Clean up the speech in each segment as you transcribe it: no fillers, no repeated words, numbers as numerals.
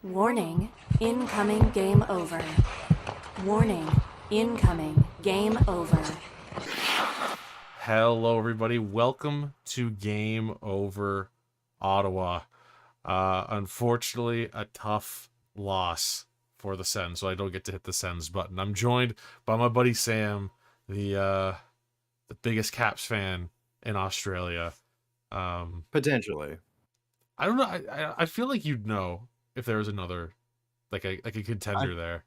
Warning, incoming game over. Warning, incoming game over. Hello, everybody. Welcome to Game Over Ottawa. Unfortunately, a tough loss for the Sens, so I don't get to hit the Sens button. I'm joined by my buddy Sam, the biggest Caps fan in Australia. Potentially. I don't know. I feel like you'd know if there was another, like a contender there.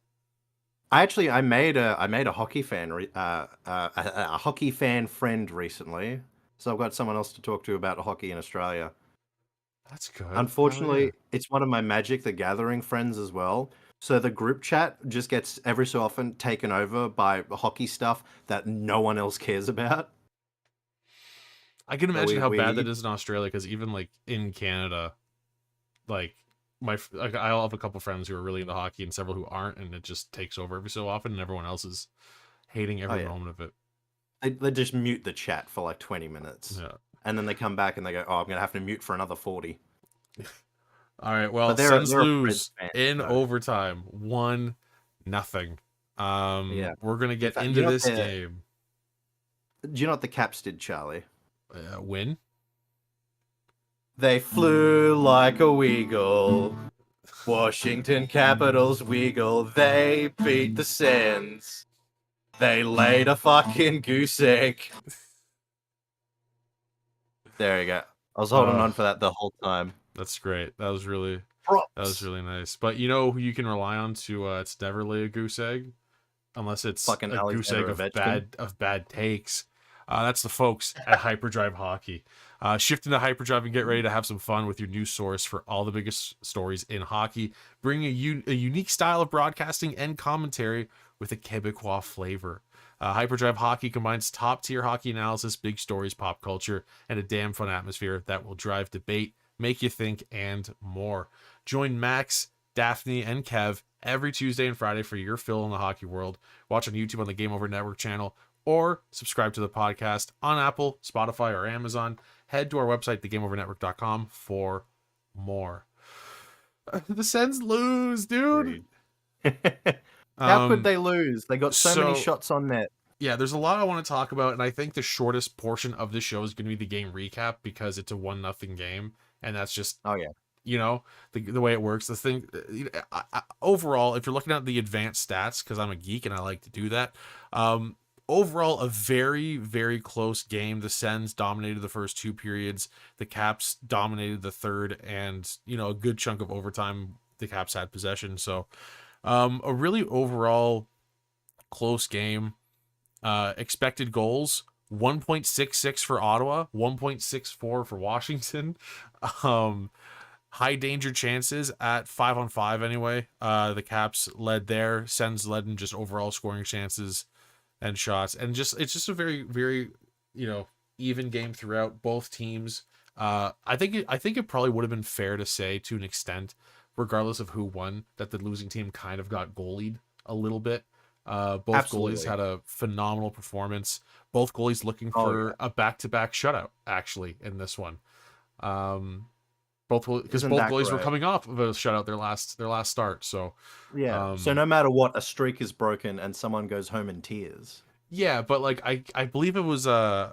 I made a hockey fan a hockey fan friend recently, so I've got someone else to talk to about hockey in Australia. That's good. Unfortunately, It's one of my Magic the Gathering friends as well. So the group chat just gets every so often taken over by hockey stuff that no one else cares about. I can imagine how bad that is in Australia, because even like in Canada, like I'll have a couple friends who are really into hockey and several who aren't, and it just takes over every so often, and everyone else is hating every moment of it. They just mute the chat for like 20 minutes. Yeah. And then they come back and they go, "Oh, I'm gonna have to mute for another 40." All right. Well, Sens lose in overtime, 1-0. We're gonna get into this game. Do you know what the Caps did, Charlie? Win. They flew like a weagle. Washington Capitals wiggle. They beat the Sens. They laid a fucking goose egg. There you go. I was holding on for that the whole time. That's great. That was really nice. But you know who you can rely on to it's never lay a goose egg, unless it's fucking a goose egg of bad takes. That's the folks at Hyperdrive Hockey. Shift into Hyperdrive and get ready to have some fun with your new source for all the biggest stories in hockey. Bring a unique style of broadcasting and commentary with a Quebecois flavor. Hyperdrive Hockey combines top-tier hockey analysis, big stories, pop culture, and a damn fun atmosphere that will drive debate, make you think, and more. Join Max, Daphne, and Kev every Tuesday and Friday for your fill in the hockey world. Watch on YouTube on the Game Over Network channel, or subscribe to the podcast on Apple, Spotify, or Amazon. Head to our website, thegameovernetwork.com, for more. The Sens lose, dude. How could they lose? They got so many shots on net. Yeah, there's a lot I want to talk about, and I think the shortest portion of this show is going to be the game recap, because it's a 1-0 game, and that's just you know, the way it works. The thing, overall, if you're looking at the advanced stats, because I'm a geek and I like to do that, overall, a very, very close game. The Sens dominated the first two periods. The Caps dominated the third, and, you know, a good chunk of overtime, the Caps had possession. So, a really overall close game. Expected goals, 1.66 for Ottawa, 1.64 for Washington. High danger chances at 5-on-5 anyway. The Caps led there. Sens led in just overall scoring chances and shots, and it's just a very, very, you know, even game throughout. Both teams. I think it probably would have been fair to say, to an extent, regardless of who won, that the losing team kind of got goalied a little bit. Both goalies had a phenomenal performance. Both goalies looking for a back-to-back shutout, actually, in this one. Both goalies were coming off of a shutout their last start. So so no matter what, a streak is broken and someone goes home in tears. Yeah, but like I believe it was I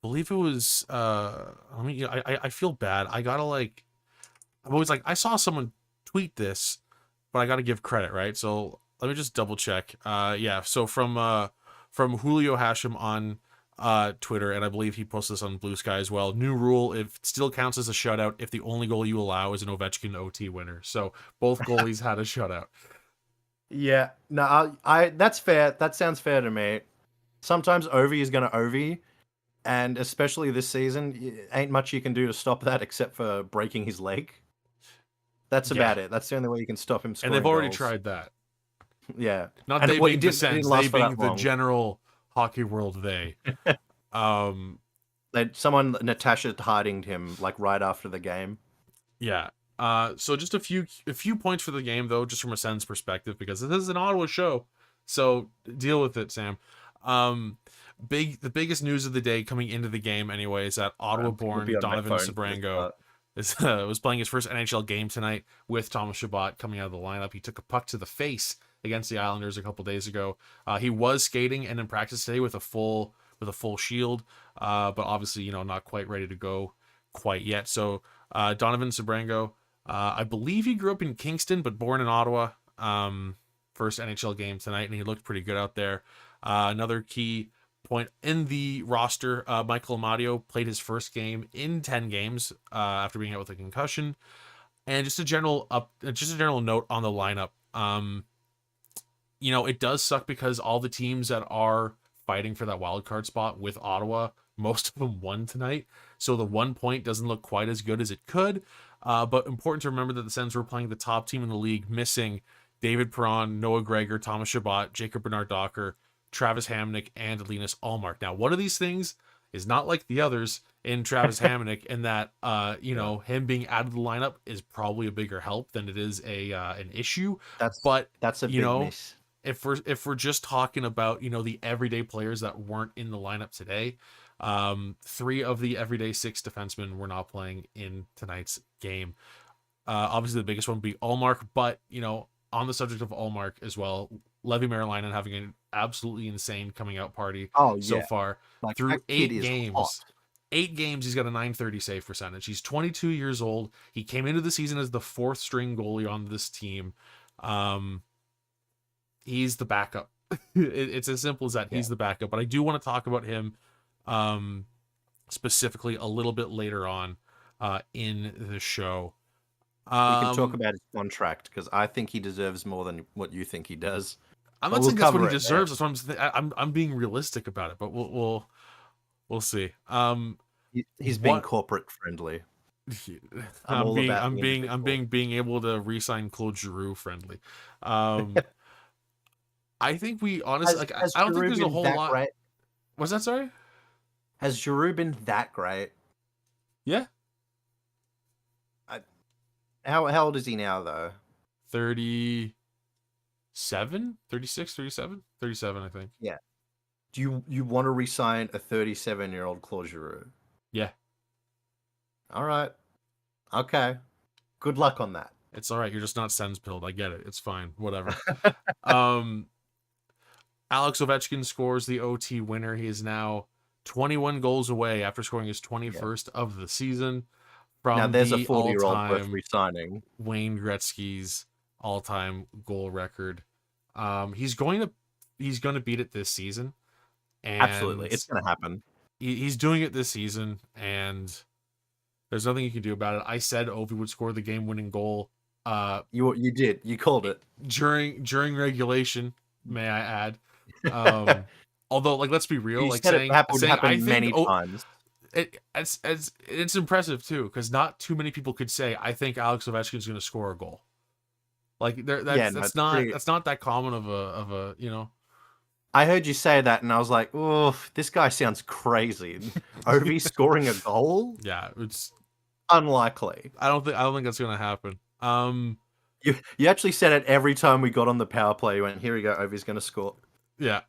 mean, I feel bad. I gotta I'm always I saw someone tweet this, but I gotta give credit, right? So let me just double check. So from Julio Hashem on Twitter, and I believe he posted this on Blue Sky as well. New rule: it still counts as a shutout if the only goal you allow is an Ovechkin OT winner. So both goalies had a shutout. Yeah, no, I that's fair. That sounds fair to me. Sometimes Ovi is going to Ovi, and especially this season, ain't much you can do to stop that except for breaking his leg. That's about it. That's the only way you can stop him scoring. And they've already goals. tried that. Yeah, not and they being the Sens, they being the general hockey world. They, someone Natasha hiding him right after the game. Yeah. So just a few points for the game, though, just from a Sens perspective, because this is an Ottawa show, so deal with it, Sam. The biggest news of the day coming into the game, anyway, is that Ottawa-born Donovan Sabrango was playing his first NHL game tonight with Thomas Chabot coming out of the lineup. He took a puck to the face against the Islanders a couple days ago. He was skating and in practice today with a full shield, but obviously, not quite ready to go quite yet. So Donovan Sabrango, I believe he grew up in Kingston, but born in Ottawa. First NHL game tonight, and he looked pretty good out there. Another key point in the roster, Michael Amadio played his first game in 10 games after being out with a concussion. And just a general note on the lineup. It does suck because all the teams that are fighting for that wild card spot with Ottawa, most of them won tonight. So the 1 point doesn't look quite as good as it could. But important to remember that the Sens were playing the top team in the league, missing David Perron, Noah Gregor, Thomas Chabot, Jacob Bernard-Docker, Travis Hamonic, and Linus Ullmark. Now, one of these things is not like the others in Travis Hamonic, in that him being out of the lineup is probably a bigger help than it is an issue. That's a big miss. If we're just talking about the everyday players that weren't in the lineup today, 3 of the everyday 6 defensemen were not playing in tonight's game. Obviously, the biggest one would be Ullmark, but on the subject of Ullmark as well, Levi Merrilainen having an absolutely insane coming out party so far. Through 8 games. Hot. 8 games, he's got a .930 save percentage. He's 22 years old. He came into the season as the 4th string goalie on this team. He's the backup. It's as simple as that. He's the backup. But I do want to talk about him specifically a little bit later on in the show. We can talk about his contract, because I think he deserves more than what you think he does. I'm not saying that's what he deserves. That's what I'm being realistic about it, but we'll see. He's being corporate friendly. I'm being able to re-sign Claude Giroux friendly. I think we honestly I don't think there's a whole lot. Great? Was that sorry? Has Giroux been that great? Yeah. How old is he now, though? 37, 36, 37, 37, I think. Yeah. Do you want to re-sign a 37-year-old Claude Giroux? Yeah. All right. Okay. Good luck on that. It's all right. You're just not Sens pilled. I get it. It's fine. Whatever. Alex Ovechkin scores the OT winner. He is now 21 goals away after scoring his 21st of the season. Now there's a 40-year-old worth re-signing. Wayne Gretzky's all-time goal record. He's going to beat it this season. And absolutely, it's going to happen. He's doing it this season, and there's nothing you can do about it. I said Ovi would score the game-winning goal. You did. You called it during regulation. May I add? Although, let's be real. Saying I think many times. It's impressive too, because not too many people could say I think Alex Ovechkin is going to score a goal. That's not that common of a. I heard you say that, and I was like, "Oh, this guy sounds crazy." Ovi scoring a goal? Yeah, it's unlikely. I don't think that's going to happen. You actually said it every time we got on the power play. You went, "Here we go, Ovi's going to score." Yeah,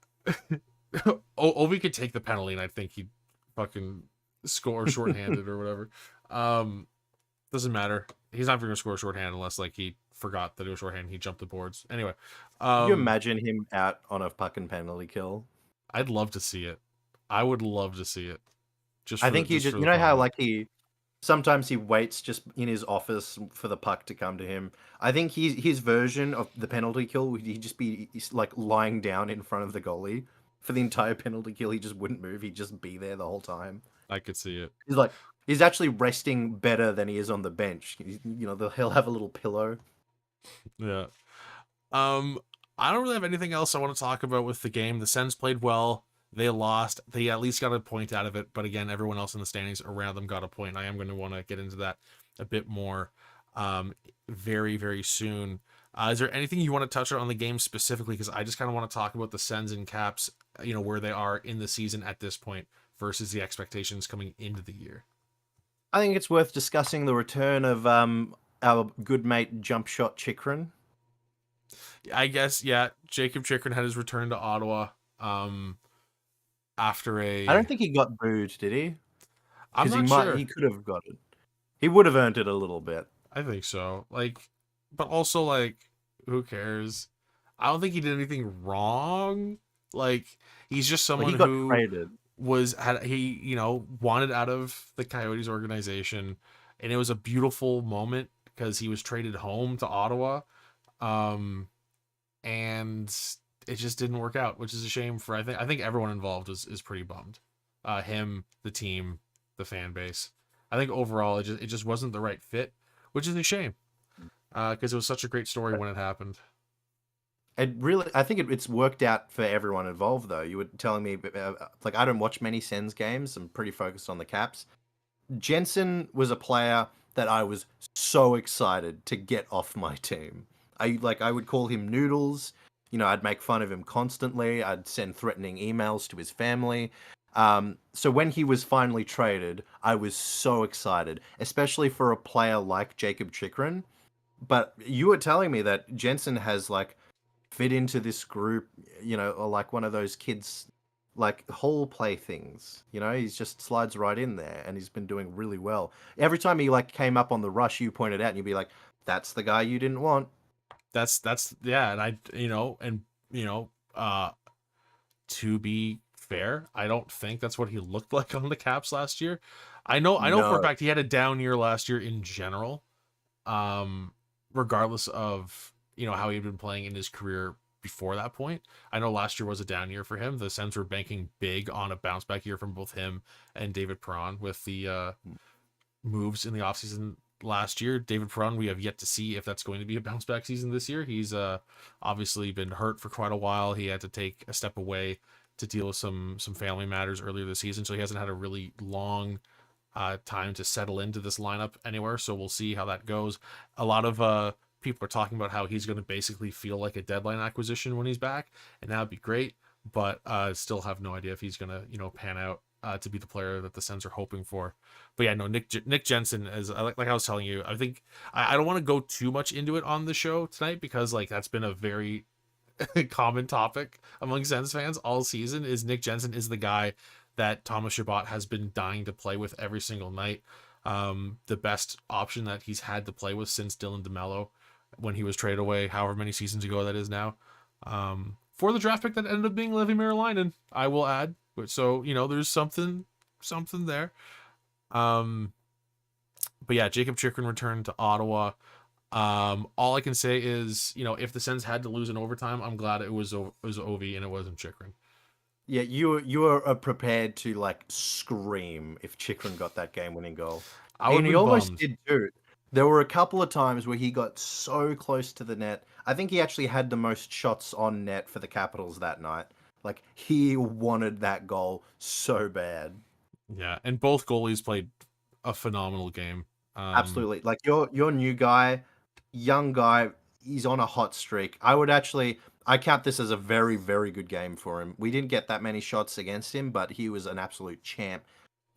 Ovi could take the penalty, and I think he'd fucking score shorthanded or whatever. Doesn't matter. He's not going to score shorthanded unless he forgot that it was shorthanded. He jumped the boards. Anyway, can you imagine him out on a fucking penalty kill? I'd love to see it. I would love to see it. I think you know how he sometimes he waits just in his office for the puck to come to him. I think his version of the penalty kill would just be lying down in front of the goalie for the entire penalty kill. He just wouldn't move. He'd just be there the whole time. I could see it. He's actually resting better than he is on the bench. He'll have a little pillow. Yeah. I don't really have anything else I want to talk about with the game. The Sens played well. They lost. They at least got a point out of it. But again, everyone else in the standings around them got a point. I am going to want to get into that a bit more very, very soon. Is there anything you want to touch on the game specifically? Because I just kind of want to talk about the Sens and Caps, where they are in the season at this point versus the expectations coming into the year. I think it's worth discussing the return of our good mate Jump Shot Chikrin. I guess, yeah. Jacob Chikrin had his return to Ottawa after I don't think he got booed, did he? I'm not sure. He could have got it. He would have earned it a little bit. I think so. Like, but also like, who cares? I don't think he did anything wrong. Like, he's just Well, someone he got who traded. wanted out of the Coyotes organization, and it was a beautiful moment because he was traded home to Ottawa, and it just didn't work out, which is a shame for I think everyone involved is pretty bummed. Him, the team, the fan base. I think overall it just wasn't the right fit, which is a shame. Because it was such a great story when it happened. I think it's worked out for everyone involved, though. You were telling me, like, I don't watch many Sens games. I'm pretty focused on the Caps. Jensen was a player that I was so excited to get off my team. I would call him Noodles. I'd make fun of him constantly. I'd send threatening emails to his family. So when he was finally traded, I was so excited, especially for a player like Jacob Chikrin. But you were telling me that Jensen has like fit into this group, or like one of those kids, like whole play things. He's just slides right in there, and he's been doing really well. Every time he like came up on the rush, you pointed out, and you'd be like, "That's the guy you didn't want." That's yeah, and to be fair, I don't think that's what he looked like on the Caps last year. I know for a fact he had a down year last year in general. Regardless of how he'd been playing in his career before that point. I know last year was a down year for him. The Sens were banking big on a bounce back year from both him and David Perron with the moves in the offseason last year. David Perron, we have yet to see if that's going to be a bounce back season this year. He's obviously been hurt for quite a while. He had to take a step away to deal with some family matters earlier this season, so he hasn't had a really long time to settle into this lineup anywhere, so we'll see how that goes. A lot of people are talking about how he's going to basically feel like a deadline acquisition when he's back, and that would be great, but still have no idea if he's going to pan out to be the player that the Sens are hoping for. But yeah, no, Nick Jensen, is like I was telling you, I think I don't want to go too much into it on the show tonight, because like that's been a very common topic among Sens fans all season. Is Nick Jensen is the guy that Thomas Chabot has been dying to play with every single night. The best option that he's had to play with since Dylan DeMello when he was traded away, however many seasons ago that is now. For the draft pick that ended up being Levi Merilainen, I will add. So, there's something there. But yeah, Jacob Chikrin returned to Ottawa. All I can say is, if the Sens had to lose in overtime, I'm glad it was Ovi and it wasn't Chikrin. Yeah, you were prepared to like scream if Chikrin got that game-winning goal. And he almost did too. There were a couple of times where he got so close to the net. I think he actually had the most shots on net for the Capitals that night. Like, he wanted that goal so bad. Yeah, and both goalies played a phenomenal game. Absolutely. Like, your new guy, young guy, he's on a hot streak. I count this as a very, very good game for him. We didn't get that many shots against him, but he was an absolute champ.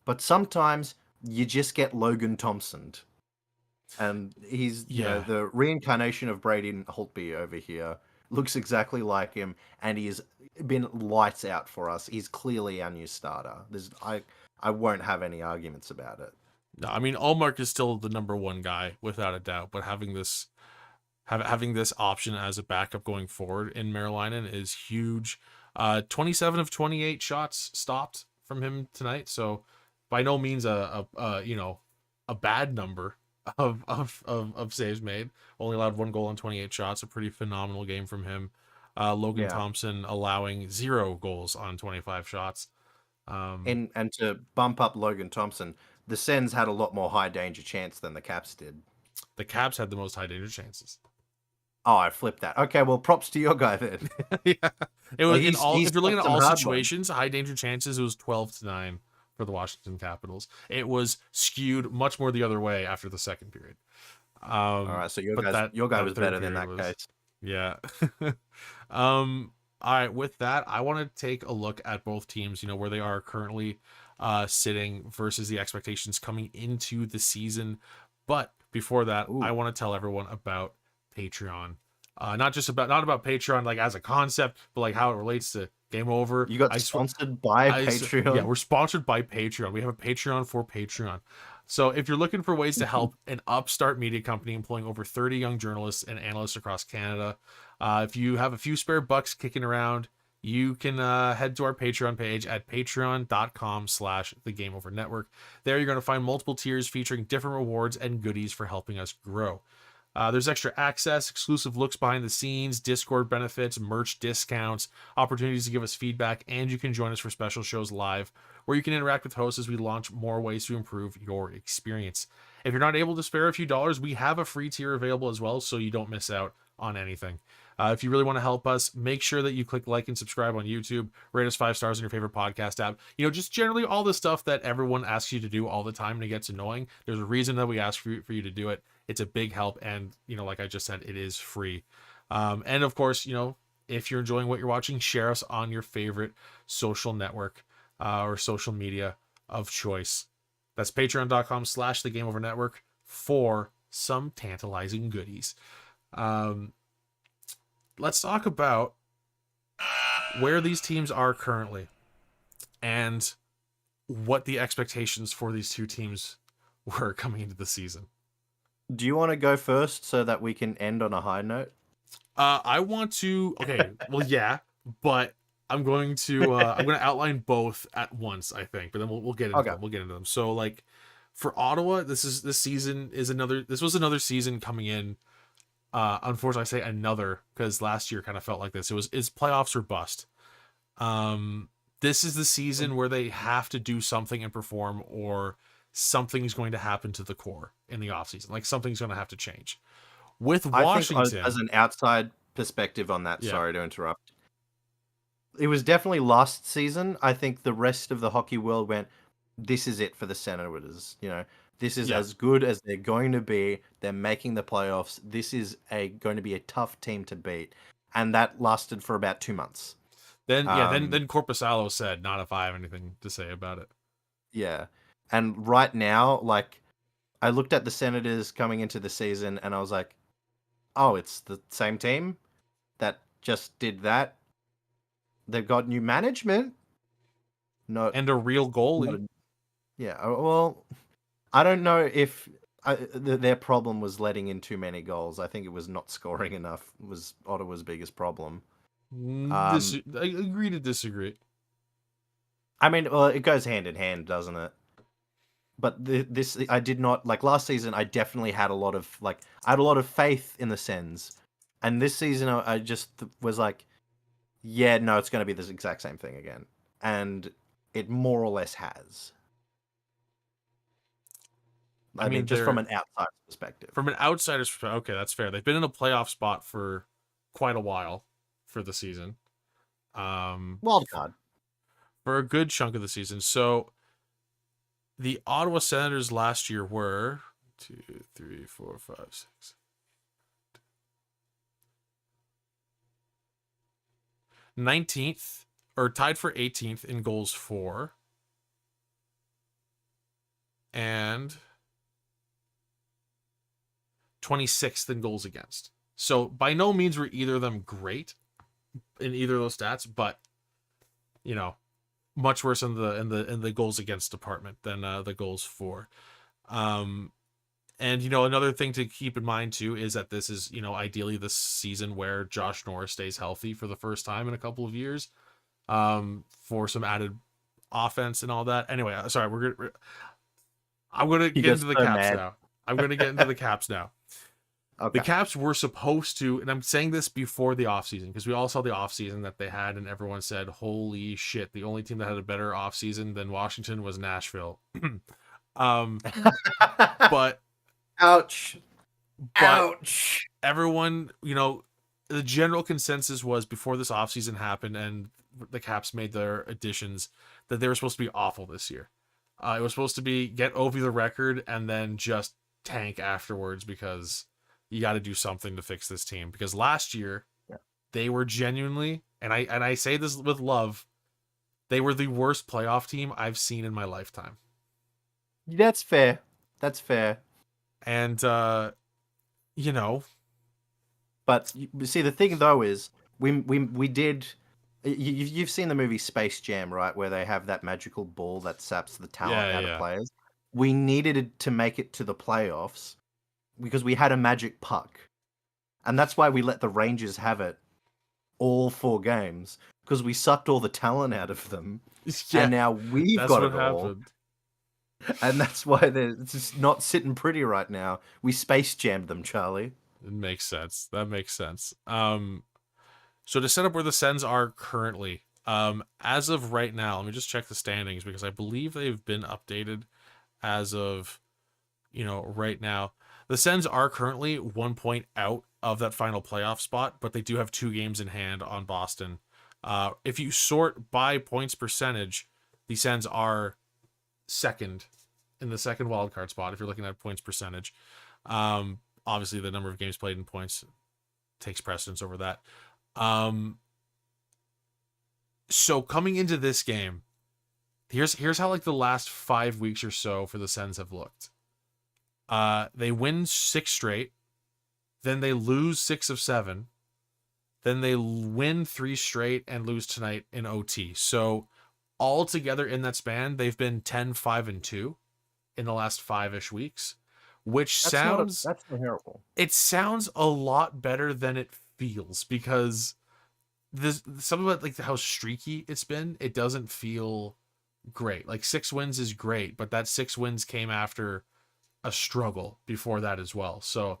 But sometimes you just get Logan Thompson. And he's the reincarnation of Braden Holtby over here. Looks exactly like him, and he has been lights out for us. He's clearly our new starter. I won't have any arguments about it. No, I mean, Allmark is still the number one guy, without a doubt, but having this option as a backup going forward in Merilainen is huge. 27 of 28 shots stopped from him tonight, so by no means a bad number of saves made. Only allowed 1 goal on 28 shots. A pretty phenomenal game from him. Logan Thompson allowing 0 goals on 25 shots. And to bump up Logan Thompson, the Sens had a lot more high danger chance than the Caps did. The Caps had the most high danger chances. Oh, I flipped that. Okay, well, props to your guy then. Yeah, it was if you're looking at all situations, high danger chances, it was 12-9 for the Washington Capitals. It was skewed much more the other way after the second period. All right, so your guy was better than that case. Yeah. All right, with that, I want to take a look at both teams, where they are currently sitting versus the expectations coming into the season. But before that, I want to tell everyone about Patreon. Not about Patreon like as a concept, but like how it relates to Game Over. You got sponsored by Patreon. Yeah, we're sponsored by Patreon. We have a Patreon for Patreon. So if you're looking for ways to help an upstart media company employing over 30 young journalists and analysts across Canada, if you have a few spare bucks kicking around, you can head to our Patreon page at patreon.com/the Game Over Network. There you're going to find multiple tiers featuring different rewards and goodies for helping us grow. There's extra access, exclusive looks behind the scenes, Discord benefits, merch discounts, opportunities to give us feedback, and you can join us for special shows live, where you can interact with hosts as we launch more ways to improve your experience. If you're not able to spare a few dollars, we have a free tier available as well, so you don't miss out on anything. If you really want to help us, make sure that you click like and subscribe on YouTube, rate us 5 stars on your favorite podcast app. Just generally all the stuff that everyone asks you to do all the time and it gets annoying. There's a reason that we ask for you to do it. It's a big help, and like I just said, it is free. And of course, if you're enjoying what you're watching, share us on your favorite social network or social media of choice. That's patreon.com/the Game Over Network for some tantalizing goodies. Let's talk about where these teams are currently and what the expectations for these two teams were coming into the season. Do you want to go first so that we can end on a high note? I want to. Okay, well, yeah, but I'm going to outline both at once, I think, but then we'll get into them. We'll get into them. So, like, for Ottawa, this was another season coming in. Unfortunately, I say another because last year kind of felt like this. It's playoffs or bust. This is the season where they have to do something and perform, or something's going to happen to the core in the offseason. Like, something's going to have to change. With Washington, I think as an outside perspective on that, sorry to interrupt. It was definitely last season. I think the rest of the hockey world went, this is it for the Senators. This is as good as they're going to be. They're making the playoffs. This is going to be a tough team to beat. And that lasted for about 2 months. Then Korpisalo said, not if I have anything to say about it. Yeah. And right now, like, I looked at the Senators coming into the season and I was like, oh, it's the same team that just did that. They've got new management. No, and a real goalie. Yeah, well, I don't know if their problem was letting in too many goals. I think it was not scoring enough was Ottawa's biggest problem. I agree to disagree. I mean, well, it goes hand in hand, doesn't it? But this, I did not like last season. I definitely had a lot of faith in the Sens, and this season I just was like, yeah, no, it's going to be this exact same thing again, and it more or less has. I mean, just from an outsider's perspective. From an outsider's perspective, okay, that's fair. They've been in a playoff spot for quite a while for the season. Wild card. For a good chunk of the season. So the Ottawa Senators last year were 2, 3, 4, 5, 6. 19th, or tied for 18th in goals for, and 26th in goals against. So by no means were either of them great in either of those stats, but much worse in the goals against department than the goals for. And another thing to keep in mind too is that this is ideally the season where Josh Norris stays healthy for the first time in a couple of years, for some added offense and all that. Anyway, sorry, I'm gonna get into the Caps now. I'm gonna get into the Caps now. Okay. The Caps were supposed to, and I'm saying this before the offseason, because we all saw the offseason that they had, and everyone said, holy shit, the only team that had a better offseason than Washington was Nashville. But ouch. Ouch. Everyone, the general consensus was before this offseason happened and the Caps made their additions that they were supposed to be awful this year. It was supposed to be get over the record and then just tank afterwards, because you got to do something to fix this team. Because last year, they were genuinely, and I say this with love, they were the worst playoff team I've seen in my lifetime. That's fair. That's fair. And, But see, the thing though is, we did. You've seen the movie Space Jam, right? Where they have that magical ball that saps the talent out of players. we needed to make it to the playoffs because we had a magic puck. And that's why we let the Rangers have it all 4 games, because we sucked all the talent out of them. Yeah, and now we've got it all. Happened. And that's why they're just not sitting pretty right now. We space jammed them, Charlie. It makes sense. That makes sense. So to set up where the Sens are currently, as of right now, let me just check the standings because I believe they've been updated as of, right now. The Sens are currently 1 point out of that final playoff spot, but they do have 2 games in hand on Boston. If you sort by points percentage, the Sens are second in the second wildcard spot if you're looking at points percentage. Obviously, the number of games played in points takes precedence over that. So coming into this game, here's how like the last 5 weeks or so for the Sens have looked. They win 6 straight, then they lose 6 of 7, then they win 3 straight and lose tonight in OT. So all together in that span, they've been 10-5-2 in the last 5-ish weeks, which that's not terrible. It sounds a lot better than it feels because some of it, like how streaky it's been, it doesn't feel great. Like 6 wins is great, but that 6 wins came after a struggle before that as well. So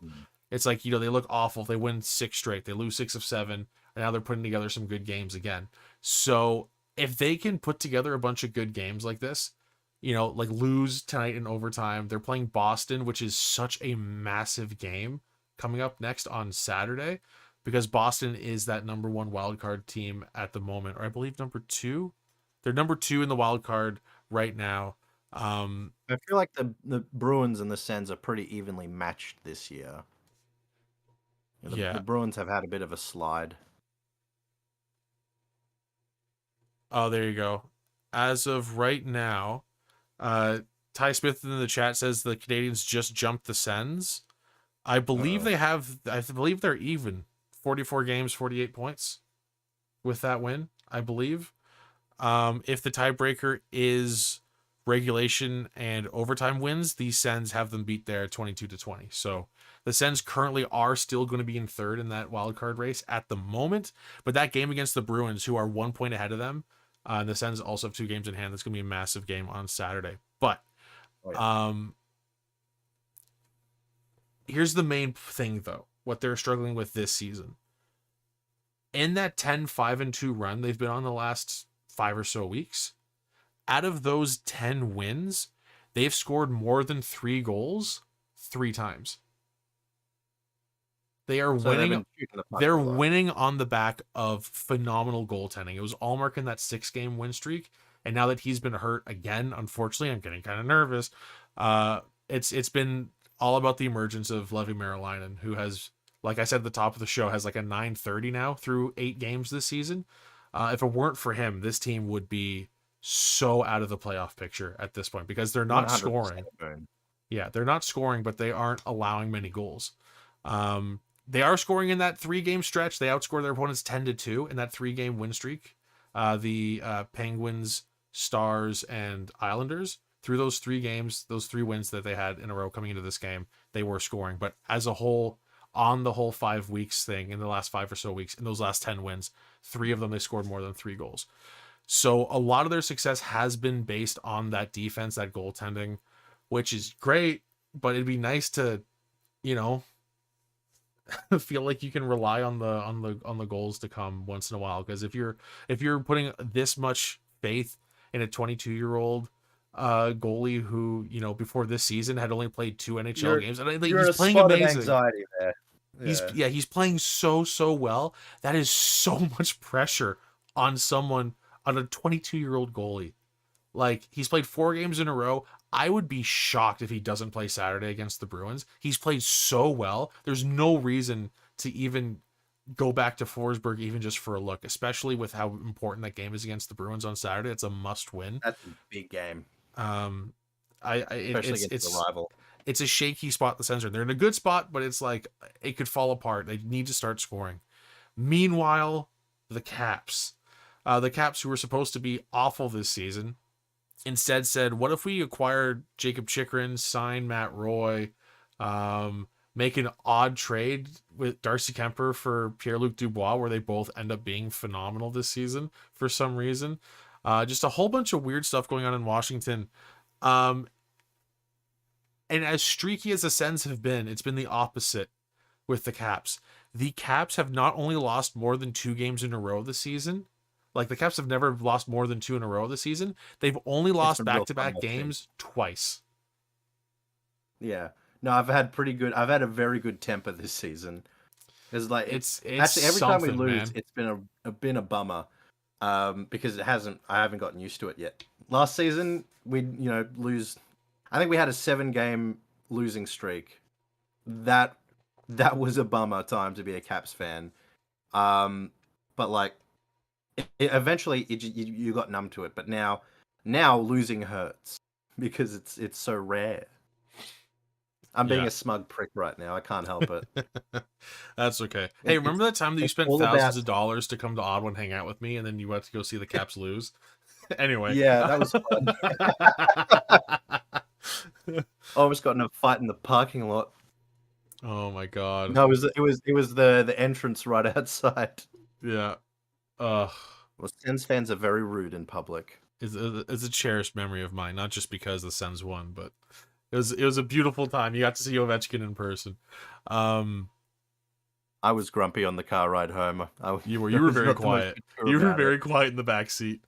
it's like, they look awful. They win 6 straight, they lose 6 of 7, and now they're putting together some good games again. So if they can put together a bunch of good games like this, like lose tonight in overtime, they're playing Boston, which is such a massive game coming up next on Saturday, because Boston is that number 1 wildcard team at the moment, or I believe number 2. They're number 2 in the wildcard right now. I feel like the Bruins and the Sens are pretty evenly matched this year. The Bruins have had a bit of a slide. Oh, there you go. As of right now, Ty Smith in the chat says the Canadians just jumped the Sens. I believe I believe they're even. 44 games, 48 points with that win, I believe. If the tiebreaker is regulation and overtime wins, the Sens have them beat there 22-20. So the Sens currently are still going to be in third in that wildcard race at the moment. But that game against the Bruins, who are 1 point ahead of them, and the Sens also have 2 games in hand, that's going to be a massive game on Saturday. But here's the main thing, though, what they're struggling with this season. In that 10-5-2 run they've been on the last 5 or so weeks, out of those 10 wins, they've scored more than 3 goals 3 times. They are winning. They're winning on the back of phenomenal goaltending. It was Allmark in that 6-game win streak, and now that he's been hurt again, unfortunately, I'm getting kind of nervous. It's been all about the emergence of Levi Merilainen, who has, like I said at the top of the show, has like a 930 now through 8 games this season. If it weren't for him, this team would be so out of the playoff picture at this point because they're not scoring. Yeah, they're not scoring, but they aren't allowing many goals. They are scoring in that 3-game stretch. They outscore their opponents 10-2 in that 3-game win streak. The Penguins, Stars, and Islanders. Through those 3 games, those 3 wins that they had in a row coming into this game, they were scoring. But as a whole, on the whole 5 weeks thing, in the last 5 or so weeks, in those last 10 wins, 3 of them they scored more than 3 goals. So a lot of their success has been based on that defense, that goaltending, which is great, but it'd be nice to, feel like you can rely on the goals to come once in a while. Because if you're putting this much faith in a 22-year-old goalie who, before this season had only played 2 NHL games, and he's playing amazing. Anxiety there. Yeah. He's playing so well. That is so much pressure on a 22-year-old goalie. Like, he's played 4 games in a row. I would be shocked if he doesn't play Saturday against the Bruins. He's played so well. There's no reason to even go back to Forsberg even just for a look, especially with how important that game is against the Bruins on Saturday. It's a must-win. That's a big game. Especially against the rival. It's a shaky spot, the Sens are in. They're in a good spot, but it's like it could fall apart. They need to start scoring. Meanwhile, the Caps. The Caps, who were supposed to be awful this season, instead said, what if we acquired Jacob Chikrin, sign Matt Roy, make an odd trade with Darcy Kemper for Pierre-Luc Dubois, where they both end up being phenomenal this season for some reason. Just a whole bunch of weird stuff going on in Washington. And as streaky as the Sens have been, it's been the opposite with the Caps. The Caps have not only lost more than 2 games in a row this season. Like, the Caps have never lost more than 2 in a row this season. They've only lost back-to-back games twice. Yeah. No, I've had a very good temper this season. It's like it's actually every time we lose, man. It's been a bummer. Because I haven't gotten used to it yet. Last season we lose. I think we had a 7-game losing streak. That was a bummer time to be a Caps fan. But like eventually you got numb to it. But now losing hurts because it's so rare. I'm being a smug prick right now. I can't help it. That's okay. Hey, remember that time that you spent thousands of dollars to come to Ottawa and hang out with me, and then you went to go see the Caps lose? Anyway. Yeah, that was fun. I almost got in a fight in the parking lot. Oh my god. No, it was the entrance right outside. Yeah. Well, Sens fans are very rude in public. It's a cherished memory of mine, not just because the Sens won, but it was a beautiful time. You got to see Ovechkin in person. I was grumpy on the car ride home. You were very quiet. You were very quiet in the back seat.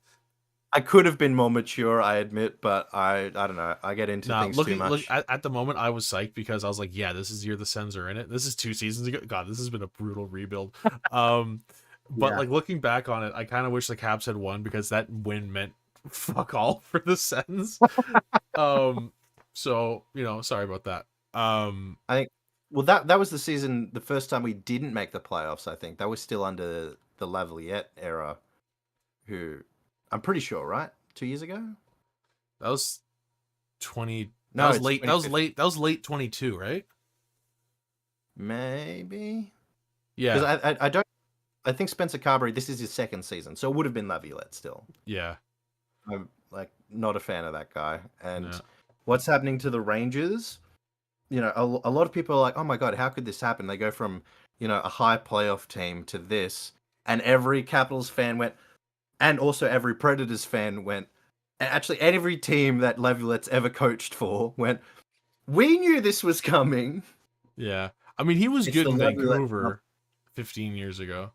I could have been more mature, I admit, but I don't know. I get into things too much. Look, at the moment, I was psyched because I was like, yeah, this is the year the Sens are in it. This is 2 seasons ago. God, this has been a brutal rebuild. But like looking back on it, I kind of wish the Caps had won because that win meant fuck all for the Sens. So, sorry about that. I think that was the season, the first time we didn't make the playoffs, I think. That was still under the Lavaliette era, who I'm pretty sure, right? 2 years ago? That was 20. No, that was late. That was late 22, right? Maybe. Yeah. Because I think Spencer Carberry, this is his second season, so it would have been Lavaliette still. Yeah. I'm not a fan of that guy. And what's happening to the Rangers? A lot of people are like, oh my God, how could this happen? They go from, a high playoff team to this. And every Capitals fan went, and also every Predators fan went, and actually every team that Laviolette's ever coached for went, we knew this was coming. Yeah. I mean, he was good in Vancouver 15 years ago.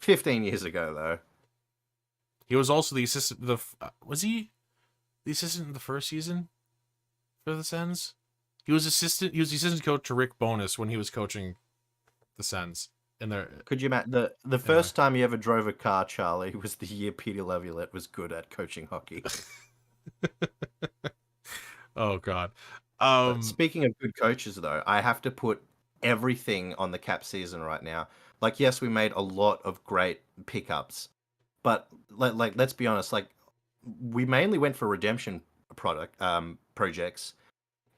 15 years ago, though. He was also the assistant. Was he the assistant in the first season for the Sens? He was the assistant coach to Rick Bowness when he was coaching the Sens. Could you imagine the first time he ever drove a car, Charlie, was the year Peter Laviolette was good at coaching hockey. Oh God. Speaking of good coaches, though, I have to put everything on the Cap season right now. Like, yes, we made a lot of great pickups, but let's be honest. Like, we mainly went for redemption projects,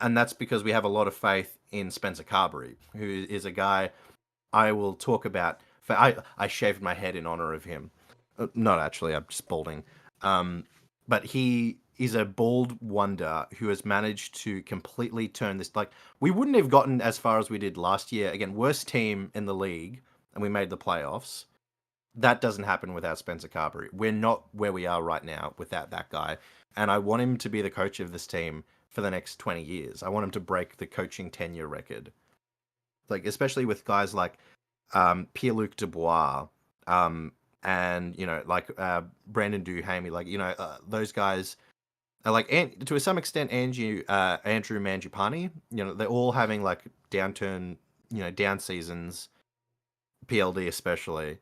and that's because we have a lot of faith in Spencer Carberry, who is a guy I will talk about. I shaved my head in honor of him. Not actually, I'm just balding. But he is a bald wonder who has managed to completely turn this. Like, we wouldn't have gotten as far as we did last year. Again, worst team in the league, and we made the playoffs. That doesn't happen without Spencer Carberry. We're not where we are right now without that guy. And I want him to be the coach of this team for the next 20 years. I want him to break the coaching tenure record. Like, especially with guys like Pierre-Luc Dubois, and Brandon Duhamel, those guys are like, and to some extent, Andrew Mangiapane. They're all having like down seasons, PLD especially,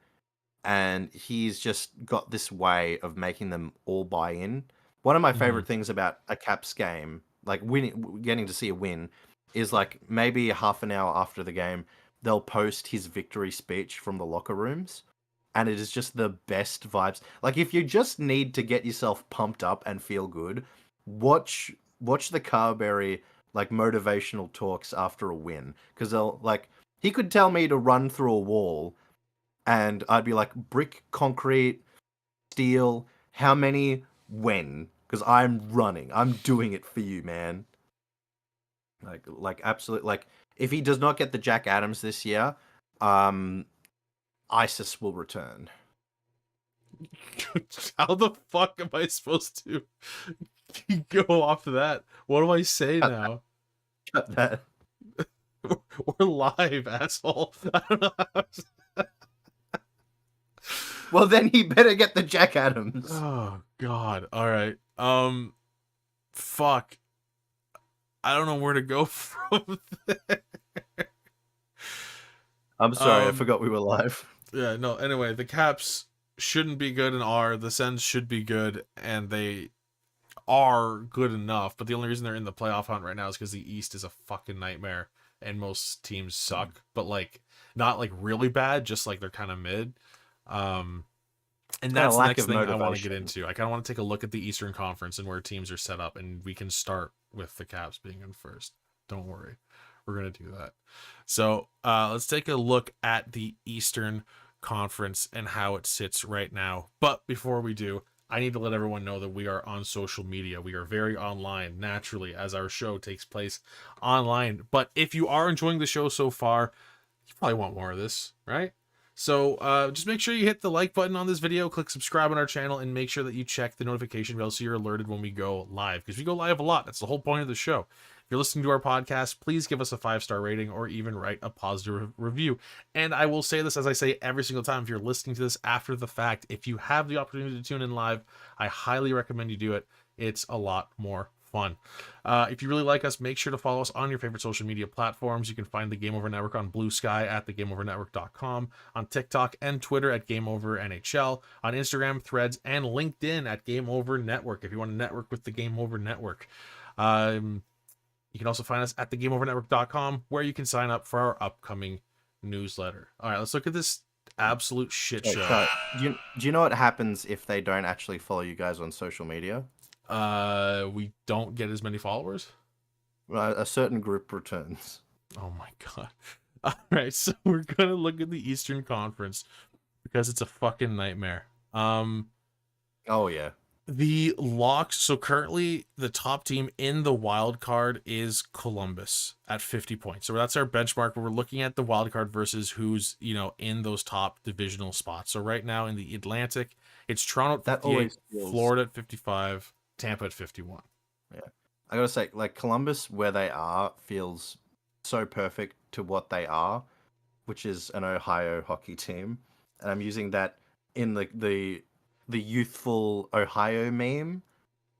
and he's just got this way of making them all buy in. One of my favorite things about a Caps game, like getting to see a win, is like maybe half an hour after the game, they'll post his victory speech from the locker rooms, and it is just the best vibes. Like, if you just need to get yourself pumped up and feel good, watch the Carberry like motivational talks after a win, because he could tell me to run through a wall, and I'd be like, brick, concrete, steel, how many, when? because I'm running. I'm doing it for you, man. Like absolute. Like if he does not get the Jack Adams this year, ISIS will return. How the fuck am I supposed to go off of that? What do I say now? Cut that. We're live, asshole. I don't know how Well, then he better get the Jack Adams. Oh God! All right. Fuck. I don't know where to go from there. I'm sorry, I forgot we were live. Yeah. No. Anyway, the Caps shouldn't be good and are. The Sens should be good, and they are good enough. But the only reason they're in the playoff hunt right now is because the East is a fucking nightmare, and most teams suck. But like, not like really bad, just like they're kind of mid. And that's the next thing I want to get into. I kind of want to take a look at the Eastern Conference and where teams are set up, and we can start with the Caps being in first. Don't worry. We're going to do that. So let's take a look at the Eastern Conference and how it sits right now. But before we do, I need to let everyone know that we are on social media. We are very online, naturally, as our show takes place online. But if you are enjoying the show so far, you probably want more of this, right? So just make sure you hit the like button on this video, click subscribe on our channel, and make sure that you check the notification bell so you're alerted when we go live. Because we go live a lot. That's the whole point of the show. If you're listening to our podcast, please give us a 5-star rating or even write a positive review. And I will say this as I say every single time. If you're listening to this after the fact, if you have the opportunity to tune in live, I highly recommend you do it. It's a lot more fun. If you really like us, make sure to follow us on your favorite social media platforms. You can find the Game Over Network on Blue Sky at thegameovernetwork.com, on TikTok and Twitter at Game Over NHL, on Instagram, Threads, and LinkedIn at Game Over Network if you want to network with the Game Over Network. You can also find us at thegameovernetwork.com, where you can sign up for our upcoming newsletter. All right, let's look at this absolute shit show. So, do you know what happens if they don't actually follow you guys on social media? We don't get as many followers. A certain group returns. Oh my God. All right, so we're gonna look at the Eastern Conference because it's a fucking nightmare. Oh yeah. The locks. So currently, the top team in the wild card is Columbus at 50 points. So that's our benchmark. Where we're looking at the wild card versus who's in those top divisional spots. So right now in the Atlantic, it's Toronto at 58, Florida at 55, Tampa at 51. Yeah, I gotta say, like Columbus, where they are, feels so perfect to what they are, which is an Ohio hockey team, and I'm using that in the youthful Ohio meme,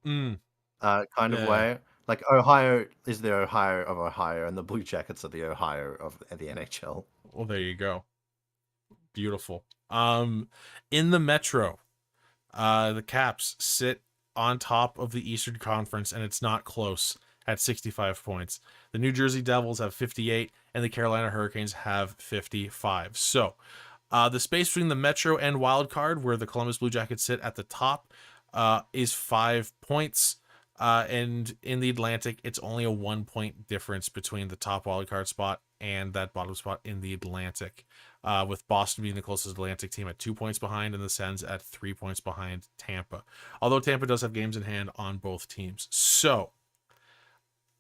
kind of way. Like Ohio is the Ohio of Ohio, and the Blue Jackets are the Ohio of the NHL. Well, there you go. Beautiful. In the Metro, the Caps sit on top of the Eastern Conference, and it's not close at 65 points. The New Jersey Devils have 58, and the Carolina Hurricanes have 55. So, the space between the Metro and Wild Card, where the Columbus Blue Jackets sit at the top, is 5 points. And in the Atlantic, it's only a 1-point difference between the top Wild Card spot and that bottom spot in the Atlantic, with Boston being the closest Atlantic team at 2 points behind and the Sens at 3 points behind Tampa. Although Tampa does have games in hand on both teams. So,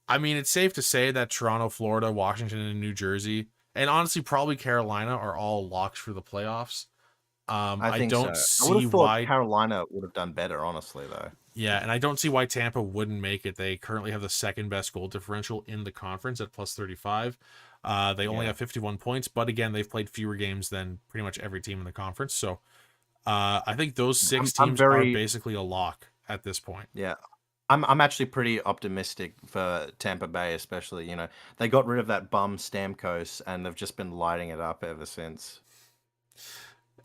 I mean, it's safe to say that Toronto, Florida, Washington, and New Jersey, and honestly, probably Carolina, are all locks for the playoffs. I don't see why Carolina would have done better, honestly, though. Yeah, and I don't see why Tampa wouldn't make it. They currently have the second best goal differential in the conference at plus 35. They only have 51 points, but again, they've played fewer games than pretty much every team in the conference. So I think those six teams are basically a lock at this point. Yeah. I'm actually pretty optimistic for Tampa Bay, especially. They got rid of that bum Stamkos, and they've just been lighting it up ever since.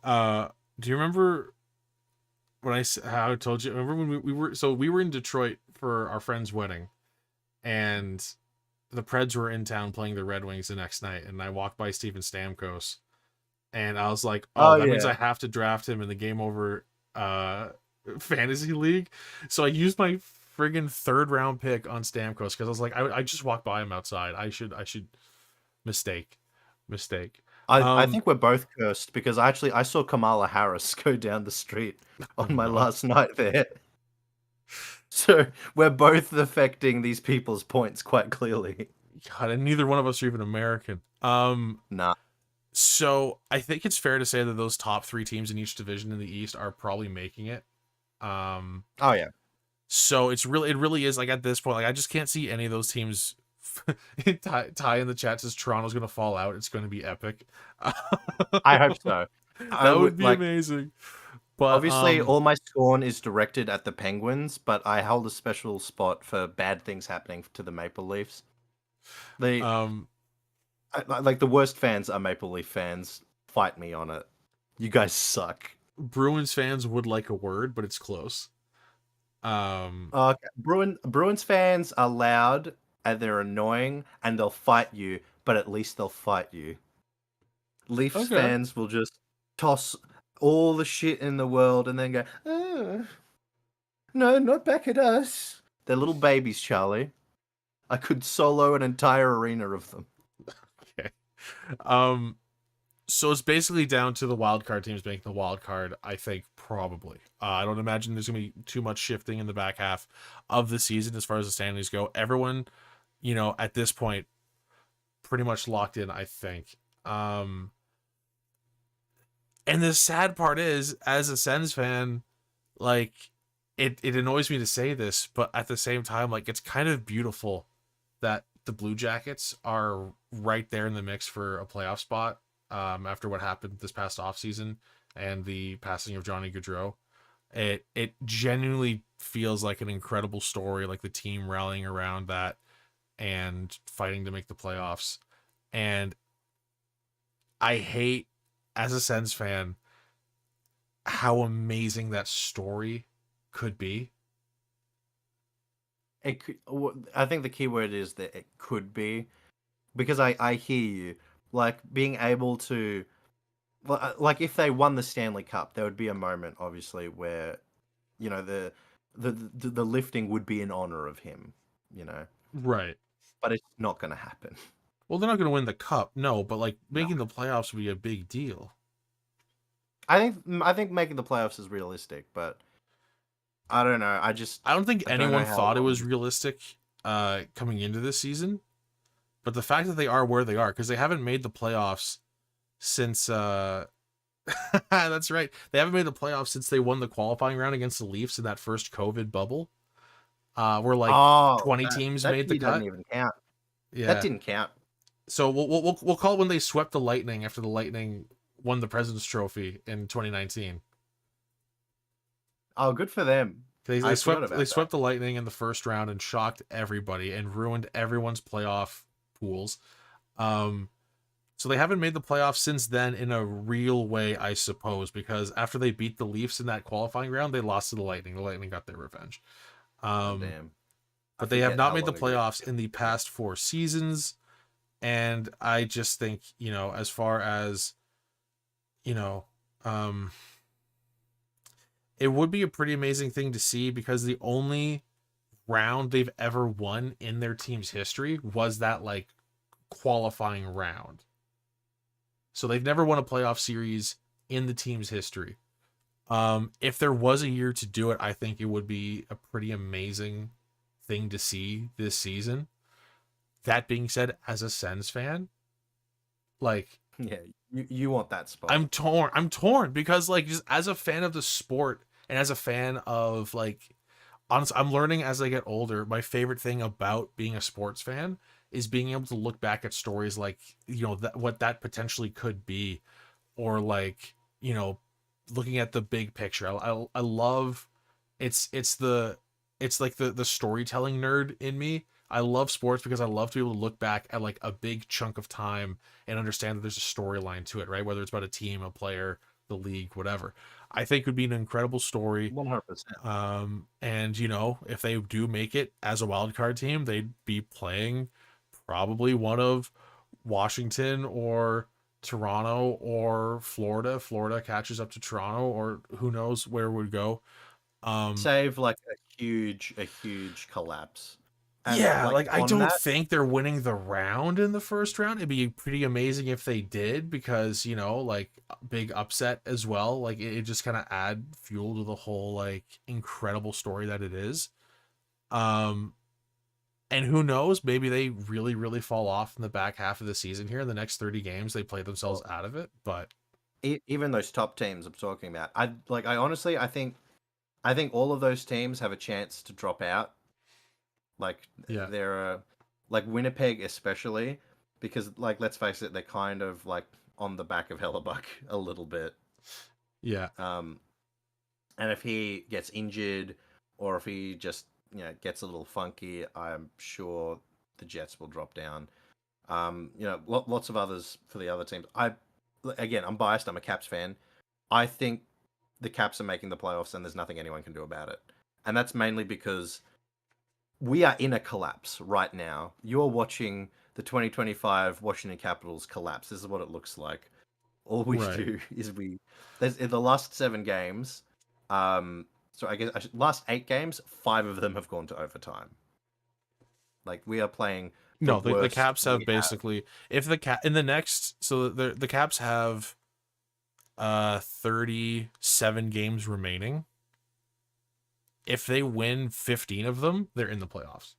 Do you remember how I told you? Remember when we were in Detroit for our friend's wedding, and the Preds were in town playing the Red Wings the next night, and I walked by Steven Stamkos, and I was like, "Oh, that means I have to draft him in the Game Over fantasy league." So I used my friggin' 3rd round pick on Stamkos because I was like, I just walked by him outside. I should mistake. I think we're both cursed because I saw Kamala Harris go down the street on my last night there. So we're both affecting these people's points quite clearly. God, and neither one of us are even American. Nah. So I think it's fair to say that those top 3 teams in each division in the East are probably making it. Oh yeah. So it really is like at this point, like I just can't see any of those teams. Ty in the chat says Toronto's gonna fall out. It's gonna be epic. I hope so. That would be amazing. But obviously, all my scorn is directed at the Penguins, but I held a special spot for bad things happening to the Maple Leafs. Like the worst fans are Maple Leaf fans. Fight me on it. You guys suck. Bruins fans would like a word, but it's close. Okay. Bruins fans are loud and they're annoying and they'll fight you, but at least they'll fight you. Leafs fans will just toss all the shit in the world and then go, oh, no, not back at us. They're little babies, Charlie. I could solo an entire arena of them. Okay. So it's basically down to the wild card teams making the wild card, I think, probably. I don't imagine there's going to be too much shifting in the back half of the season as far as the standings go. Everyone, at this point, pretty much locked in, I think. And the sad part is, as a Sens fan, like, it annoys me to say this, but at the same time, like, it's kind of beautiful that the Blue Jackets are right there in the mix for a playoff spot. After what happened this past offseason and the passing of Johnny Gaudreau. It genuinely feels like an incredible story, like the team rallying around that and fighting to make the playoffs. And I hate, as a Sens fan, how amazing that story could be. I think the key word is that it could be, because I hear you. Like, being able to, like, if they won the Stanley Cup, there would be a moment, obviously, where, the lifting would be in honor of him, Right. But it's not going to happen. Well, they're not going to win the cup, no, but like making the playoffs would be a big deal. I think making the playoffs is realistic, but I don't know. I don't think anyone thought it was realistic coming into this season. But the fact that they are where they are, because they haven't made the playoffs since that's right. They haven't made the playoffs since they won the qualifying round against the Leafs in that first COVID bubble. Where like 20 teams made the cut. That didn't even count. Yeah. That didn't count. So we'll call it when they swept the Lightning after the Lightning won the President's Trophy in 2019. Oh, good for them. They swept the Lightning in the first round and shocked everybody and ruined everyone's playoff pools. So they haven't made the playoffs since then in a real way, I suppose, because after they beat the Leafs in that qualifying round, they lost to the Lightning. The Lightning got their revenge. Damn. But they have not made the playoffs in the past 4 seasons. And I just think, as far as, it would be a pretty amazing thing to see, because the only round they've ever won in their team's history was that like qualifying round. So they've never won a playoff series in the team's history. If there was a year to do it, I think it would be a pretty amazing thing to see this season. That being said, as a Sens fan, like, yeah, you want that spot. I'm torn because, like, just as a fan of the sport and as a fan of, like, honestly, I'm learning as I get older, my favorite thing about being a sports fan is being able to look back at stories like, what that potentially could be, or like, looking at the big picture. I love it's like the storytelling nerd in me. I love sports because I love to be able to look back at like a big chunk of time and understand that there's a storyline to it, right? Whether it's about a team, a player, the league, whatever. I think it would be an incredible story. 100%. And if they do make it as a wild card team, they'd be playing probably one of Washington or Toronto or Florida. Florida catches up to Toronto, or who knows where it would go. Save like a huge collapse. And yeah, like I don't that, think they're winning the round in the first round. It'd be pretty amazing if they did, because like big upset as well. Like it just kind of add fuel to the whole like incredible story that it is. And who knows, maybe they really, really fall off in the back half of the season here. In the next 30 games, they play themselves out of it. But even those top teams I'm talking about, I think all of those teams have a chance to drop out. Like yeah, they're like Winnipeg especially, because like let's face it, they're kind of like on the back of Hellebuck a little bit. yeah. And if he gets injured, or if he just gets a little funky, I'm sure the Jets will drop down. Lots of others for the other teams. I'm biased. I'm a Caps fan. I think the Caps are making the playoffs, and there's nothing anyone can do about it. And that's mainly because we are in a collapse right now. You're watching the 2025 Washington Capitals collapse. This is what it looks like. All we do is there's in the last 7 games, so I guess last 8 games, 5 of them have gone to overtime. Like we are playing. The Caps have basically if the in the next, so the Caps have 37 games remaining. If they win 15 of them, they're in the playoffs.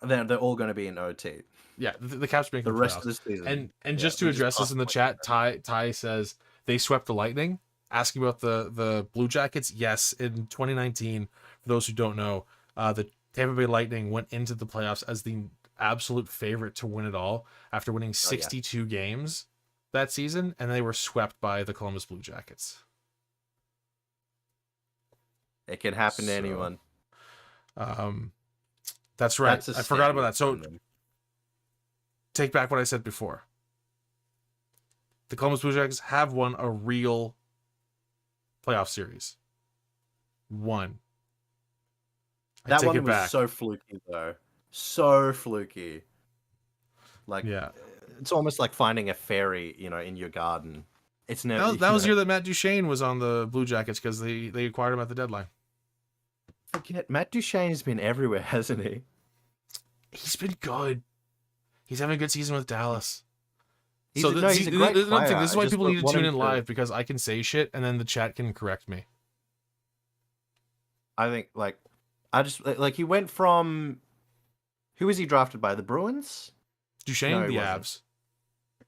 They're all going to be in OT. Yeah, the Caps make the rest of the season. And just to address this in the chat, Ty says they swept the Lightning. Asking about the Blue Jackets, yes, in 2019, for those who don't know, the Tampa Bay Lightning went into the playoffs as the absolute favorite to win it all after winning 62 games that season, and they were swept by the Columbus Blue Jackets. It can happen to anyone. That's right. I forgot about that. So take back what I said before. The Columbus Blue Jackets have won a real playoff series. One. That one was so fluky, though. So fluky. Like, it's almost like finding a fairy, in your garden. It's never. That was the year that Matt Duchene was on the Blue Jackets because they acquired him at the deadline. Forget Matt Duchene's been everywhere, hasn't he? He's been good. He's having a good season with Dallas. He's a great player. This is why people need to tune in live, because I can say shit and then the chat can correct me. I think he went from, who was he drafted by? The Bruins? Duchene, the Avs.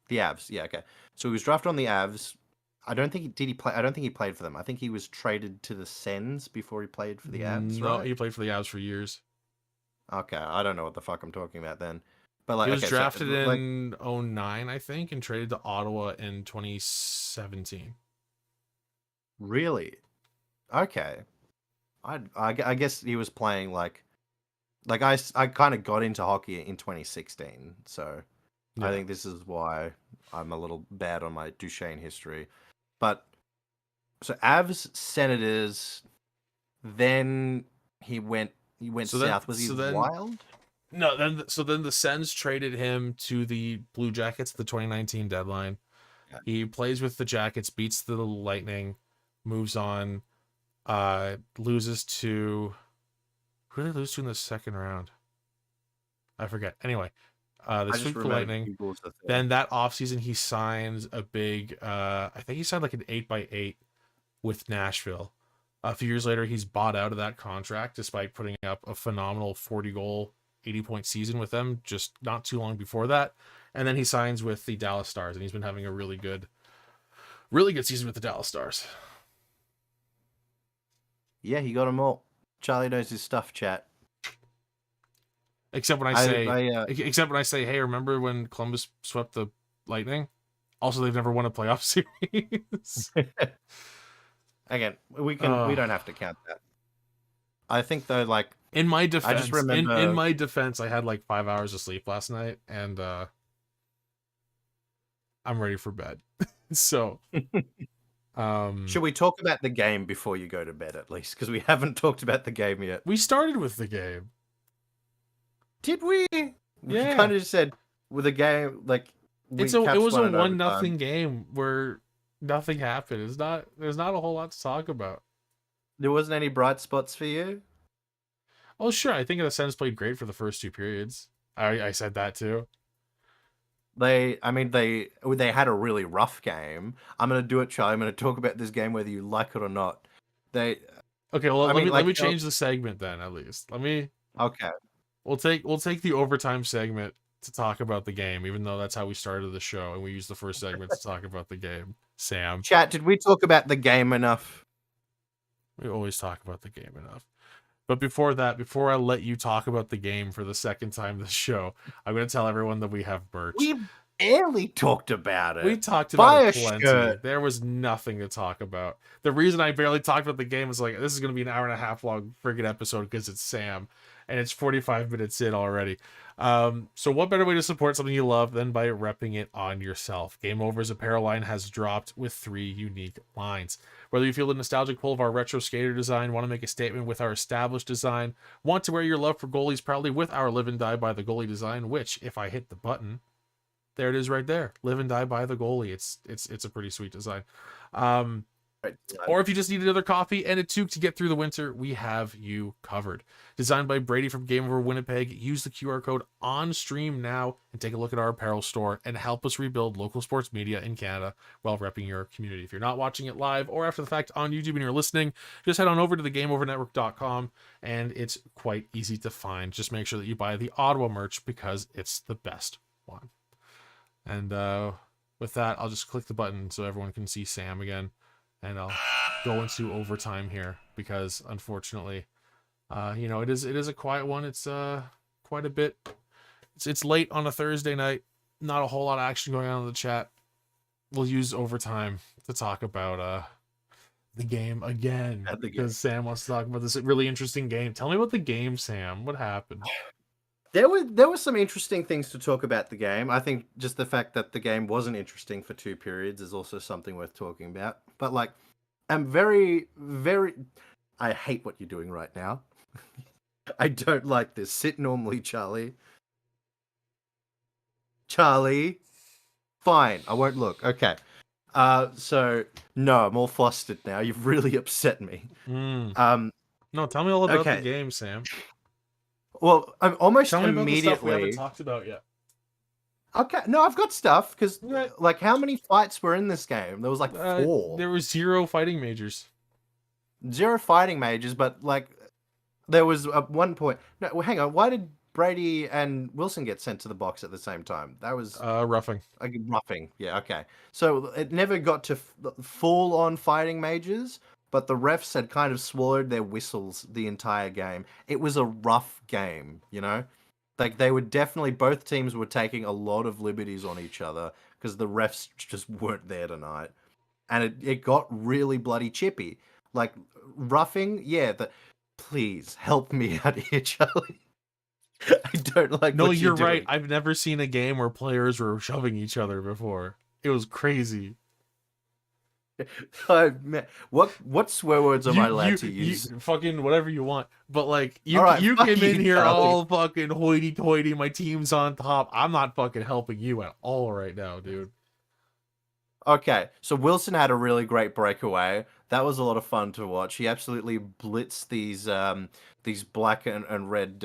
The Avs, yeah, okay. So he was drafted on the Avs. I don't think he played for them. I think he was traded to the Sens before he played for the Avs. No, he played for the Avs for years. Okay, I don't know what the fuck I'm talking about then. But he was drafted in 2009, I think, and traded to Ottawa in 2017. Really? Okay. I guess he was playing I kind of got into hockey in 2016, so I think this is why I'm a little bad on my Duchene history. But so Avs, Senators, then he went south. Was he Wild? No, then the Sens traded him to the Blue Jackets at the 2019 deadline. Yeah. He plays with the Jackets, beats the Lightning, moves on, loses to, who did they lose to in the second round? I forget. Anyway, they sweep the Lightning. Then that offseason he signs a big, I think he signed like an 8x8 with Nashville. A few years later, he's bought out of that contract despite putting up a phenomenal 40-goal, 80-point season with them just not too long before that. And then he signs with the Dallas Stars, and he's been having a really good season with the Dallas Stars. Yeah, he got them all. Charlie knows his stuff, chat. Except when I say, hey, remember when Columbus swept the Lightning? Also, they've never won a playoff series. Again, we don't have to count that. I think though, in my defense, I just remember... in my defense, I had 5 hours of sleep last night, and I'm ready for bed. So, should we talk about the game before you go to bed at least? Because we haven't talked about the game yet. We started with the game. Did we? Yeah. We kind of just said with a game it was a 1-0 game where nothing happened. There's not a whole lot to talk about. There wasn't any bright spots for you? Oh, sure. I think the Sens played great for the first 2 periods. I said that too. They had a really rough game. I'm gonna do it, Charlie. I'm gonna talk about this game whether you like it or not. They Okay, well, I mean, let like, me change the segment then at least. okay. We'll take the overtime segment to talk about the game, even though that's how we started the show, and we used the first segment to talk about the game. Sam, Chat, did we talk about the game enough? we always talk about the game enough. But before that, before I let you talk about the game for the second time this show, I'm going to tell everyone that we have merch. We barely talked about it. We talked about it plenty. Shirt. There was nothing to talk about. The reason I barely talked about the game is like, this is going to be an hour and a half long friggin' episode because it's Sam, and it's 45 minutes in already. So what better way to support something you love than by repping it on yourself? Game Over's apparel line has dropped with 3 unique lines. Whether you feel the nostalgic pull of our retro skater design, want to make a statement with our established design, want to wear your love for goalies proudly with our live and die by the goalie design, which, if I hit the button, there it is right there. Live and die by the goalie. It's a pretty sweet design. Or if you just need another coffee and a toque to get through the winter, we have you covered. Designed by Brady from Game Over Winnipeg, use the QR code on stream now and take a look at our apparel store and help us rebuild local sports media in Canada while repping your community. If you're not watching it live or after the fact on YouTube and you're listening, just head on over to the GameOverNetwork.com and it's quite easy to find. Just make sure that you buy the Ottawa merch because it's the best one. And with that, I'll just click the button so everyone can see Sam again. And I'll go into overtime here because, unfortunately, it is a quiet one. It's quite a bit. It's late on a Thursday night. Not a whole lot of action going on in the chat. We'll use overtime to talk about the game again because Sam wants to talk about this really interesting game. Tell me about the game, Sam. What happened? There were some interesting things to talk about the game. I think just the fact that the game wasn't interesting for 2 periods is also something worth talking about. But like, I'm very, very... I hate what you're doing right now. I don't like this. Sit normally, Charlie. Charlie. Fine, I won't look. Okay. So, no, I'm all flustered now. You've really upset me. No, tell me all about the game, Sam. Well, I'm almost Tell me immediately... about the stuff we haven't talked about yet. Okay, no, I've got stuff, because, like, how many fights were in this game? There was, like, 4. There were 0 fighting majors. 0 fighting majors, but, like, there was at one point... No, well, hang on, why did Brady and Wilson get sent to the box at the same time? That was... roughing. Roughing, yeah, okay. So, it never got to full-on fighting majors, but the refs had kind of swallowed their whistles the entire game. It was a rough game, you know? Like, they were definitely, both teams were taking a lot of liberties on each other because the refs just weren't there tonight. And it got really bloody chippy. Like, roughing, yeah, please, help me out here, Charlie. I don't like No, what you're doing. right. I've never seen a game where players were shoving each other before. It was crazy. What swear words am I allowed to use? You fucking whatever you want. But like you fuck came in you, here Charlie. all fucking hoity-toity, my team's on top. I'm not fucking helping you at all right now, dude. Okay, so Wilson had a really great breakaway. That was a lot of fun to watch. He absolutely blitzed these black and red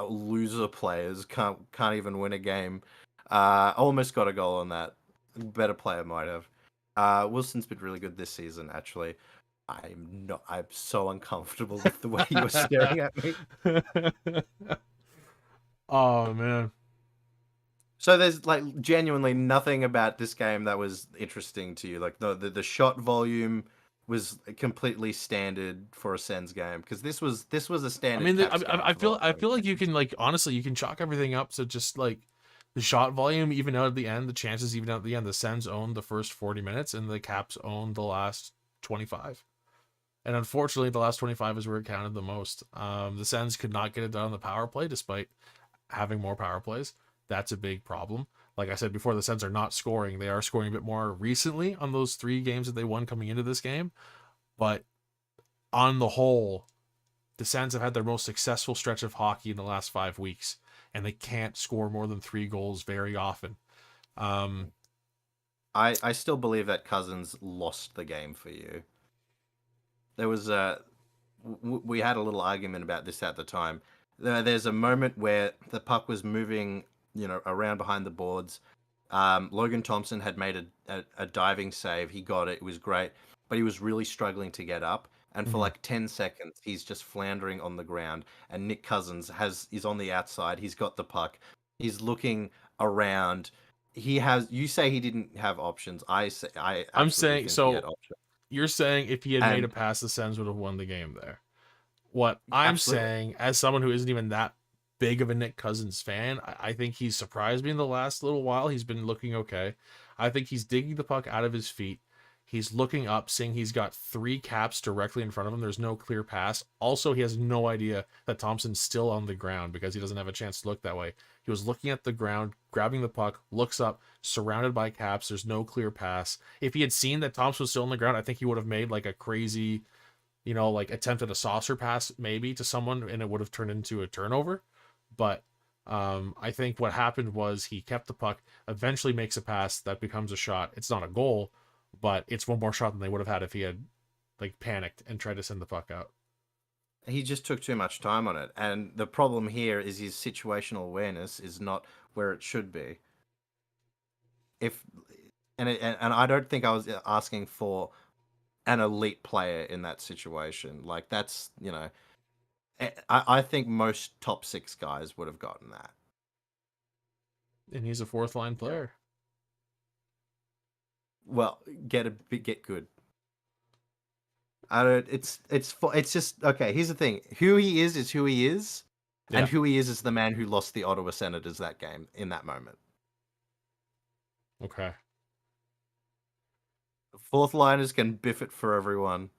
loser players. Can't even win a game. Almost got a goal on that. Better player might have. Wilson's been really good this season, actually. I'm so uncomfortable with the way you were staring at me. Oh, man. So there's like genuinely nothing about this game that was interesting to you. Like the shot volume was completely standard for a Sens game because this was a standard. I feel like you can honestly you can chalk everything up to just like the shot volume even out at the end, the chances even out at the end. The Sens owned the first 40 minutes and the Caps owned the last 25. And unfortunately, the last 25 is where it counted the most. The Sens could not get it done on the power play despite having more power plays. That's a big problem. Like I said before, the Sens are not scoring. They are scoring a bit more recently on those 3 games that they won coming into this game. But on the whole, the Sens have had their most successful stretch of hockey in the last 5 weeks. And they can't score more than 3 goals very often. I still believe that Cousins lost the game for you. There was we had a little argument about this at the time. There's a moment where the puck was moving, around behind the boards. Logan Thompson had made a diving save. He got it. It was great, but he was really struggling to get up. And for like 10 seconds, he's just floundering on the ground. And Nick Cousins is on the outside. He's got the puck. He's looking around. You say he didn't have options. I'm saying, so you're saying if he had made a pass, the Sens would have won the game there. What I'm saying, as someone who isn't even that big of a Nick Cousins fan, I think he's surprised me in the last little while. He's been looking okay. I think he's digging the puck out of his feet. He's looking up, seeing he's got 3 caps directly in front of him. There's no clear pass. Also, he has no idea that Thompson's still on the ground because he doesn't have a chance to look that way. He was looking at the ground, grabbing the puck, looks up, surrounded by caps. There's no clear pass. If he had seen that Thompson was still on the ground, I think he would have made like a crazy, like attempted a saucer pass maybe to someone, and it would have turned into a turnover. But I think what happened was he kept the puck, eventually makes a pass that becomes a shot. It's not a goal, but it's one more shot than they would have had if he had like panicked and tried to send the puck out. He just took too much time on it. And the problem here is his situational awareness is not where it should be. And I don't think I was asking for an elite player in that situation. Like that's, I think most top 6 guys would have gotten that. And he's a 4th line player. Well, get good. It's just okay. Here's the thing: who he is who he is, and who he is the man who lost the Ottawa Senators that game in that moment. Okay. 4th liners can biff it for everyone.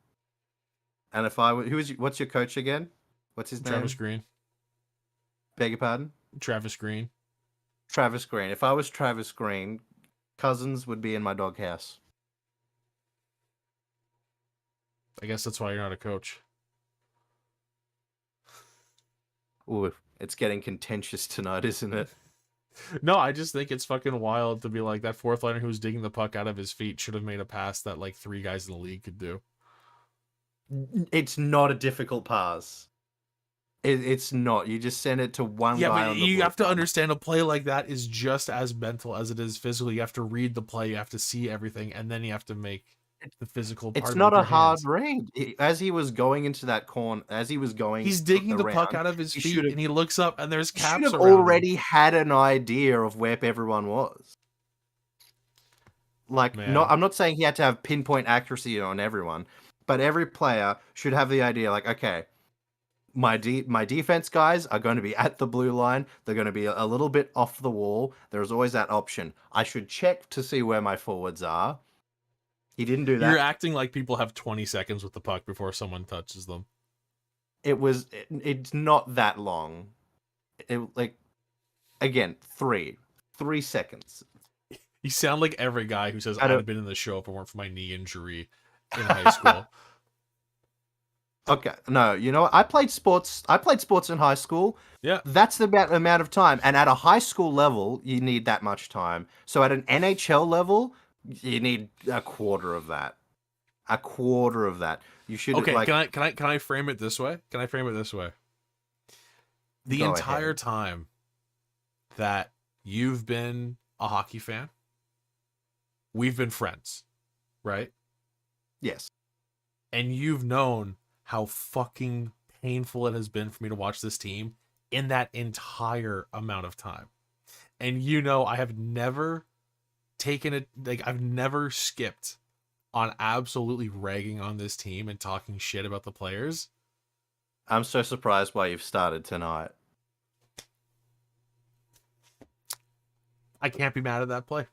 And if what's your coach again? What's his name? Travis Green. Beg your pardon? Travis Green. Travis Green. If I was Travis Green, Cousins would be in my doghouse. I guess that's why you're not a coach. Ooh, it's getting contentious tonight, isn't it? No, I just think it's fucking wild to be like that 4th liner who's digging the puck out of his feet should have made a pass that like 3 guys in the league could do. It's not a difficult pass. It's not. You just send it to one guy. Yeah, but you have to understand a play like that is just as mental as it is physical. You have to read the play, you have to see everything, and then you have to make the physical part. It's not a hard read. As he was going into that corner, he's digging the puck out of his feet, and he looks up, and there's caps around him. He should have already had an idea of where everyone was. Like, I'm not saying he had to have pinpoint accuracy on everyone, but every player should have the idea, like, okay, my defense guys are going to be at the blue line. They're going to be a little bit off the wall. There's always that option. I should check to see where my forwards are. He didn't do that. You're acting like people have 20 seconds with the puck before someone touches them. It's not that long. Again, 3 seconds. You sound like every guy who says I'd have been in the show if it weren't for my knee injury in high school. Okay, no, you know what? I played sports in high school. Yeah. That's the amount of time. And at a high school level, you need that much time. So at an NHL level, you need a quarter of that. You should. Okay, can I frame it this way? The entire time that you've been a hockey fan, we've been friends, right? Yes. And you've known how fucking painful it has been for me to watch this team in that entire amount of time. And I have never taken it, like I've never skipped on absolutely ragging on this team and talking shit about the players. I'm so surprised why you've started tonight. I can't be mad at that play.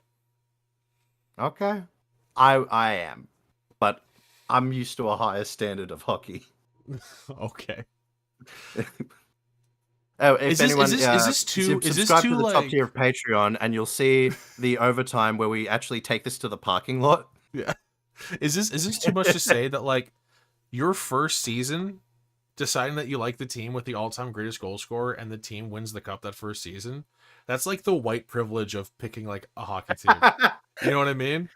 Okay. I am. But I'm used to a higher standard of hockey. Okay. Oh, if anyone is this too subscribe to the like... top tier of Patreon, and you'll see the overtime where we actually take this to the parking lot. Yeah. Is this too much to say that like your first season deciding that you like the team with the all-time greatest goal scorer and the team wins the cup that first season? That's like the white privilege of picking like a hockey team. You know what I mean?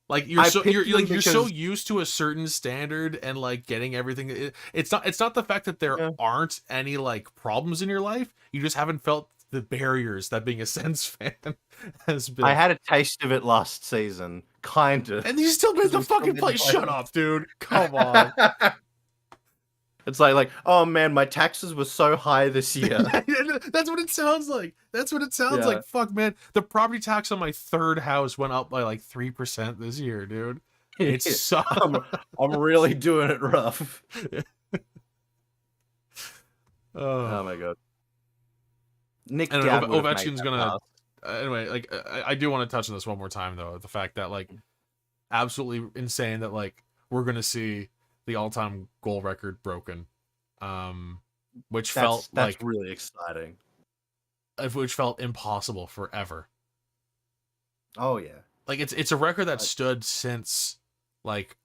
Like I you're picked them like you're so because used to a certain standard and like getting everything. It's not the fact that there yeah, aren't any like problems in your life. You just haven't felt the barriers that being a Sens fan has I been. had a taste of it last season, kind of, And you still made because the we still fucking made the play. Shut playoffs. up, dude. Come on. It's like, oh man, my taxes were so high this year. That's what it sounds like. That's what it sounds Yeah. like. Fuck, man. The property tax on my third house went up by like 3% this year, dude. It's so. I'm really doing it rough. Oh Oh my god. Nick and Gabb would have made Ovechkin's that gonna. pass. Anyway, like I do want to touch on this one more time though. The fact that like absolutely insane that like we're gonna see the all-time goal record broken, which felt That's like really exciting. which felt impossible forever. Oh yeah. Like it's a record that stood since like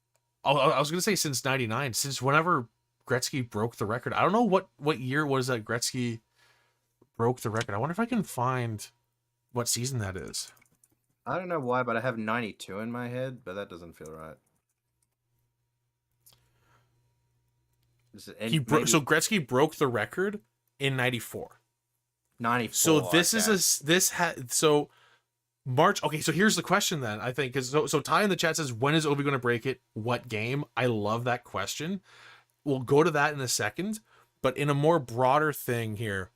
I was gonna say since '99, since whenever Gretzky broke the record. I don't know what year was that Gretzky broke the record. I wonder if I can find what season that is. I don't know why, but I have 92 in my head, but that doesn't feel right. Is it So Gretzky broke the record in '94. 94. So this okay. is so March. Okay, so here's the question then. I think because so Ty in the chat says, when is Ovi going to break it? What game? I love that question. We'll go to that in a second, but in a more broader thing here,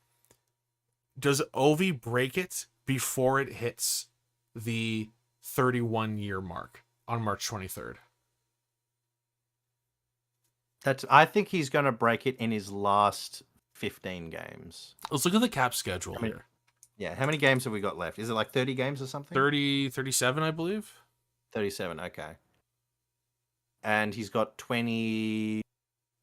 does Ovi break it before it hits the 31-year mark on March 23rd? I think he's going to break it in his last 15 games. Let's look at the cap schedule here. Yeah, how many games have we got left? Is it like 30 games or something? 37, I believe. 37, okay. And he's got 20.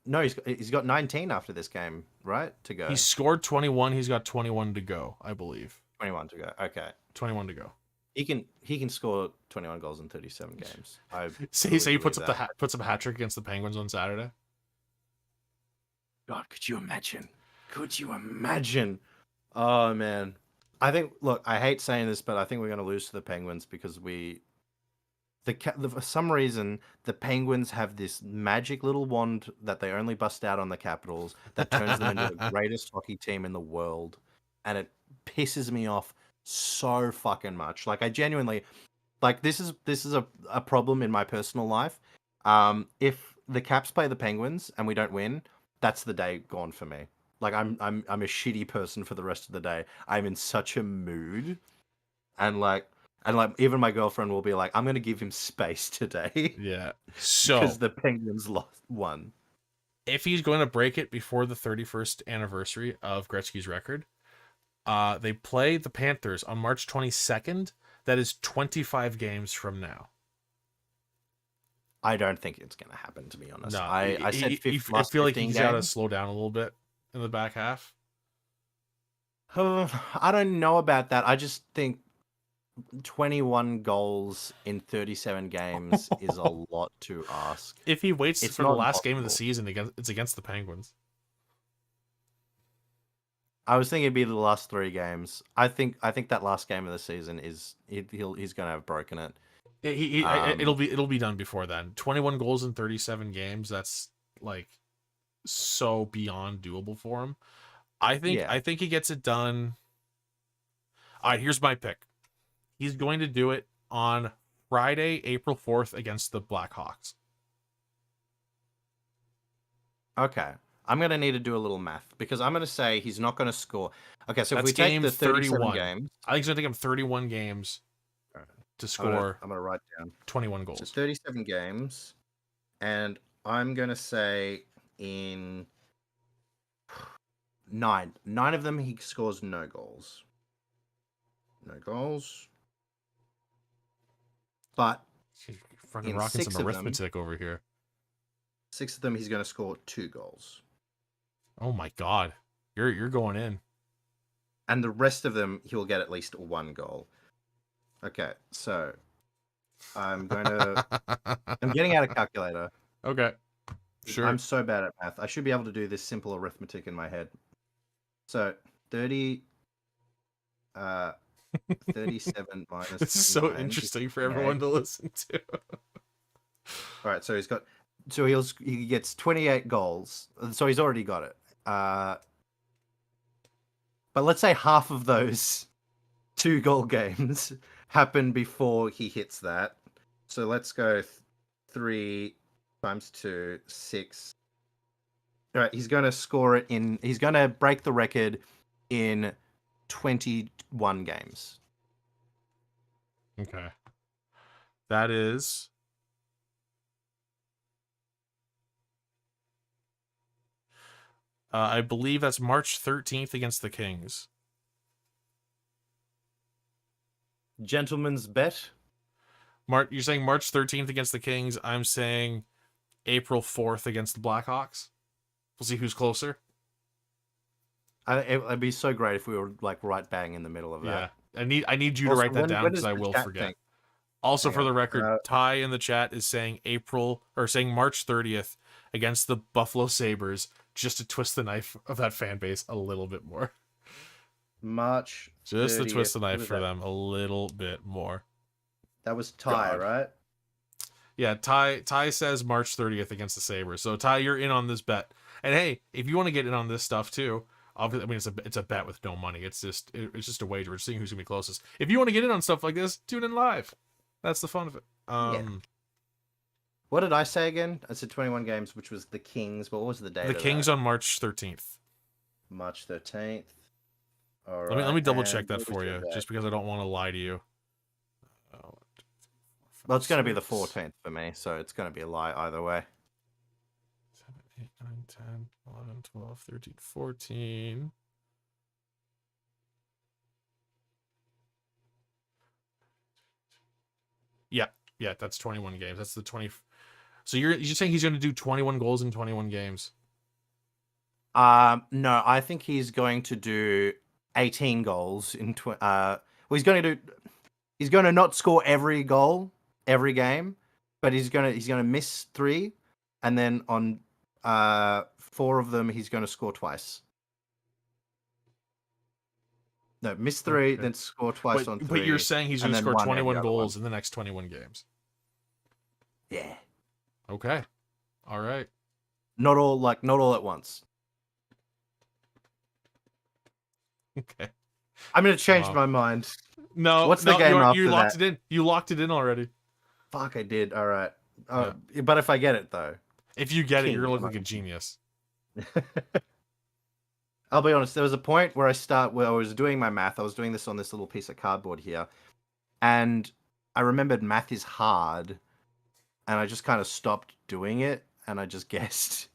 No, he's got 19 after this game, right? To go. He scored 21. He's got 21 to go, I believe. 21 to go. Okay. 21 to go. He can score 21 goals in 37 games. Say he puts up a hat trick against the Penguins on Saturday. God, could you imagine? Could you imagine? Oh man. I think, look, I hate saying this, but I think we're going to lose to the Penguins because for some reason, the Penguins have this magic little wand that they only bust out on the Capitals that turns them into the greatest hockey team in the world. And it pisses me off so fucking much. Like, I genuinely, like, this is a problem in my personal life. If the Caps play the Penguins and we don't win, that's the day gone for me. Like I'm a shitty person for the rest of the day. I'm in such a mood, and like even my girlfriend will be like, "I'm gonna give him space today." Yeah. So because the Penguins won. If he's going to break it before the 31st anniversary of Gretzky's record, they play the Panthers on March 22nd. That is 25 games from now. I don't think it's gonna happen, to be honest. No, I said I feel like he's got to slow down a little bit in the back half. I don't know about that. I just think 21 goals in 37 games is a lot to ask. If he waits It's for the not last game of the impossible. season, it's against the Penguins. I was thinking it'd be the last 3 games. I think that last game of the season is he's gonna have broken it. It'll be done before then. 21 goals in 37 games. That's like so beyond doable for him. I think he gets it done. All right, here's my pick. He's going to do it on Friday, April 4th against the Blackhawks. Okay. I'm going to need to do a little math because I'm going to say he's not going to score. Okay, so That's if we take the 31 games. I think it's going to take him 31 games to score I'm going to write down 21 goals. So 37 games. And I'm going to say in 9 of them he scores no goals. No goals. But Fucking in rocking 6 some of them- arithmetic over here. 6 of them he's going to score 2 goals. Oh my god. You're going in. And the rest of them he'll get at least 1 goal. Okay, so I'm getting out a calculator. Okay. Sure. I'm so bad at math. I should be able to do this simple arithmetic in my head. So 30 37 minus This is so 9 interesting is for everyone to listen to. All right, so he gets 28 goals. So he's already got it. But let's say half of those 2-goal games happen before he hits that. So let's go 3 times 2, 6. All right, he's going to score it in. He's going to break the record in 21 games. Okay. That is. I believe that's March 13th against the Kings. Gentleman's bet. You're saying March 13th against the Kings. I'm saying April 4th against the Blackhawks. We'll see who's closer. It'd be so great if we were like right bang in the middle of that. Yeah, I need you to write that down because I will forget. Think? Also, for the record, Ty in the chat is saying March 30th against the Buffalo Sabres, just to twist the knife of that fan base a little bit more. March 30th. Just to twist the knife for them a little bit more. That was Ty, right? Yeah, Ty says March 30th against the Sabres. So Ty, you're in on this bet. And hey, if you want to get in on this stuff too, obviously, I mean it's a bet with no money. It's just a wager. We're seeing who's gonna be closest. If you want to get in on stuff like this, tune in live. That's the fun of it. Yeah. What did I say again? I said 21 games, which was the Kings. But what was the date? The Kings on March 13th. March 13th. All right. Let me double check that for you, just because I don't want to lie to you. Well, it's going to be the 14th for me, so it's going to be a lie either way. 7, 8, 9, 10, 11, 12, 13, 14. Yeah, that's 21 games. That's the 20. So you're saying he's going to do 21 goals in 21 games? No, I think he's going to do 18 goals in he's going to not score every goal every game, but he's going to miss 3, and then on 4 of them he's going to score twice. No, miss 3, then score twice on 3. But you're saying he's going to score 21 goals in the next 21 games? Yeah. Okay. All right. Not all at once. Okay. I'm going to change my mind. No. What's the game after you locked that? it in. You locked it in already. Fuck, I did. All right. But if I get it, though. If you get it, you're going to look like a genius. I'll be honest. There was a point where I was doing my math. I was doing this on this little piece of cardboard here. And I remembered math is hard. And I just kind of stopped doing it. And I just guessed.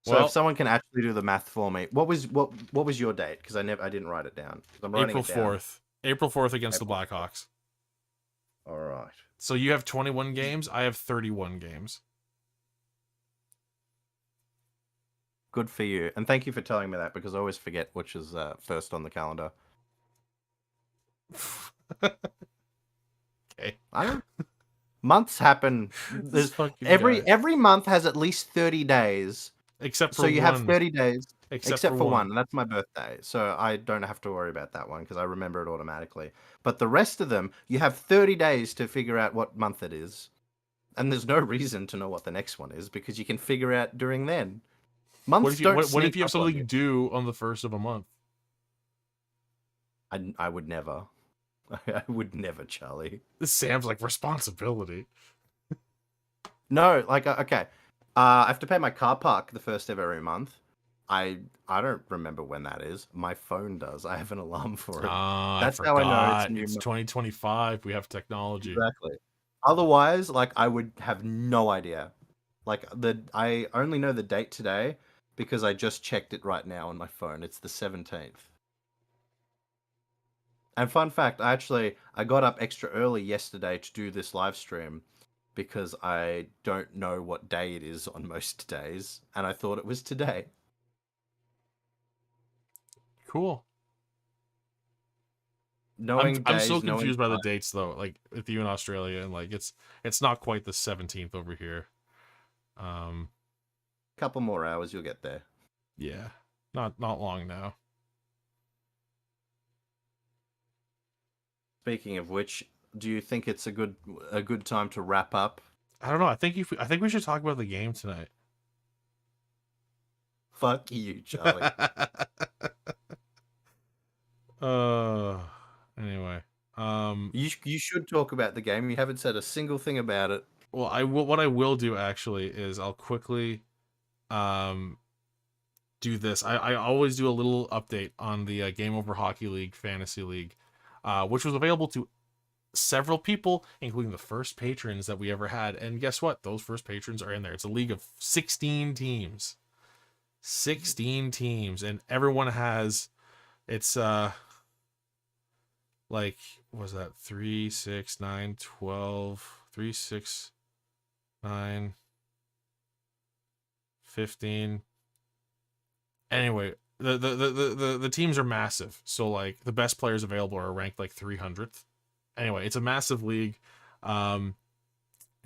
So if someone can actually do the math for me, what was your date? Because I didn't write it down. April 4th. April 4th against the Blackhawks. All right. So you have 21 games. I have 31 games. Good for you. And thank you for telling me that, because I always forget which is first on the calendar. Okay. Months happen. Every month has at least 30 days. Except for so you one. have 30 days. Except for one. one. That's my birthday. So I don't have to worry about that one because I remember it automatically. But the rest of them, you have 30 days to figure out what month it is. And there's no reason to know what the next one is because you can figure out during then. Months what if you have something due on the first of a month? I would never. I would never, Charlie. This sounds like responsibility. No, like, okay. I have to pay my car park the first of every month. I don't remember when that is. My phone does. I have an alarm for it. That's how I know it's 2025. We have technology. Exactly. Otherwise, like, I would have no idea. Like, I only know the date today because I just checked it right now on my phone. It's the 17th. And fun fact, I got up extra early yesterday to do this live stream because I don't know what day it is on most days, and I thought it was today. Cool. I'm so confused by the dates though, like with you in Australia, and like it's not quite the 17th over here. Couple more hours, you'll get there. Yeah, not long now. Speaking of which, do you think it's a good time to wrap up? I don't know. I think we should talk about the game tonight. Fuck you, Charlie. Anyway. You should talk about the game. You haven't said a single thing about it. Well, what I will do actually is I'll quickly do this. I always do a little update on the Game Over Hockey League Fantasy League, which was available to several people, including the first patrons that we ever had. And guess what? Those first patrons are in there. It's a league of 16 teams. 16 teams, and everyone has like, what was that? 3, 6, 9, 12, 3, 6, 9, 15. Anyway, the teams are massive. So like the best players available are ranked like 300th. Anyway, it's a massive league. There's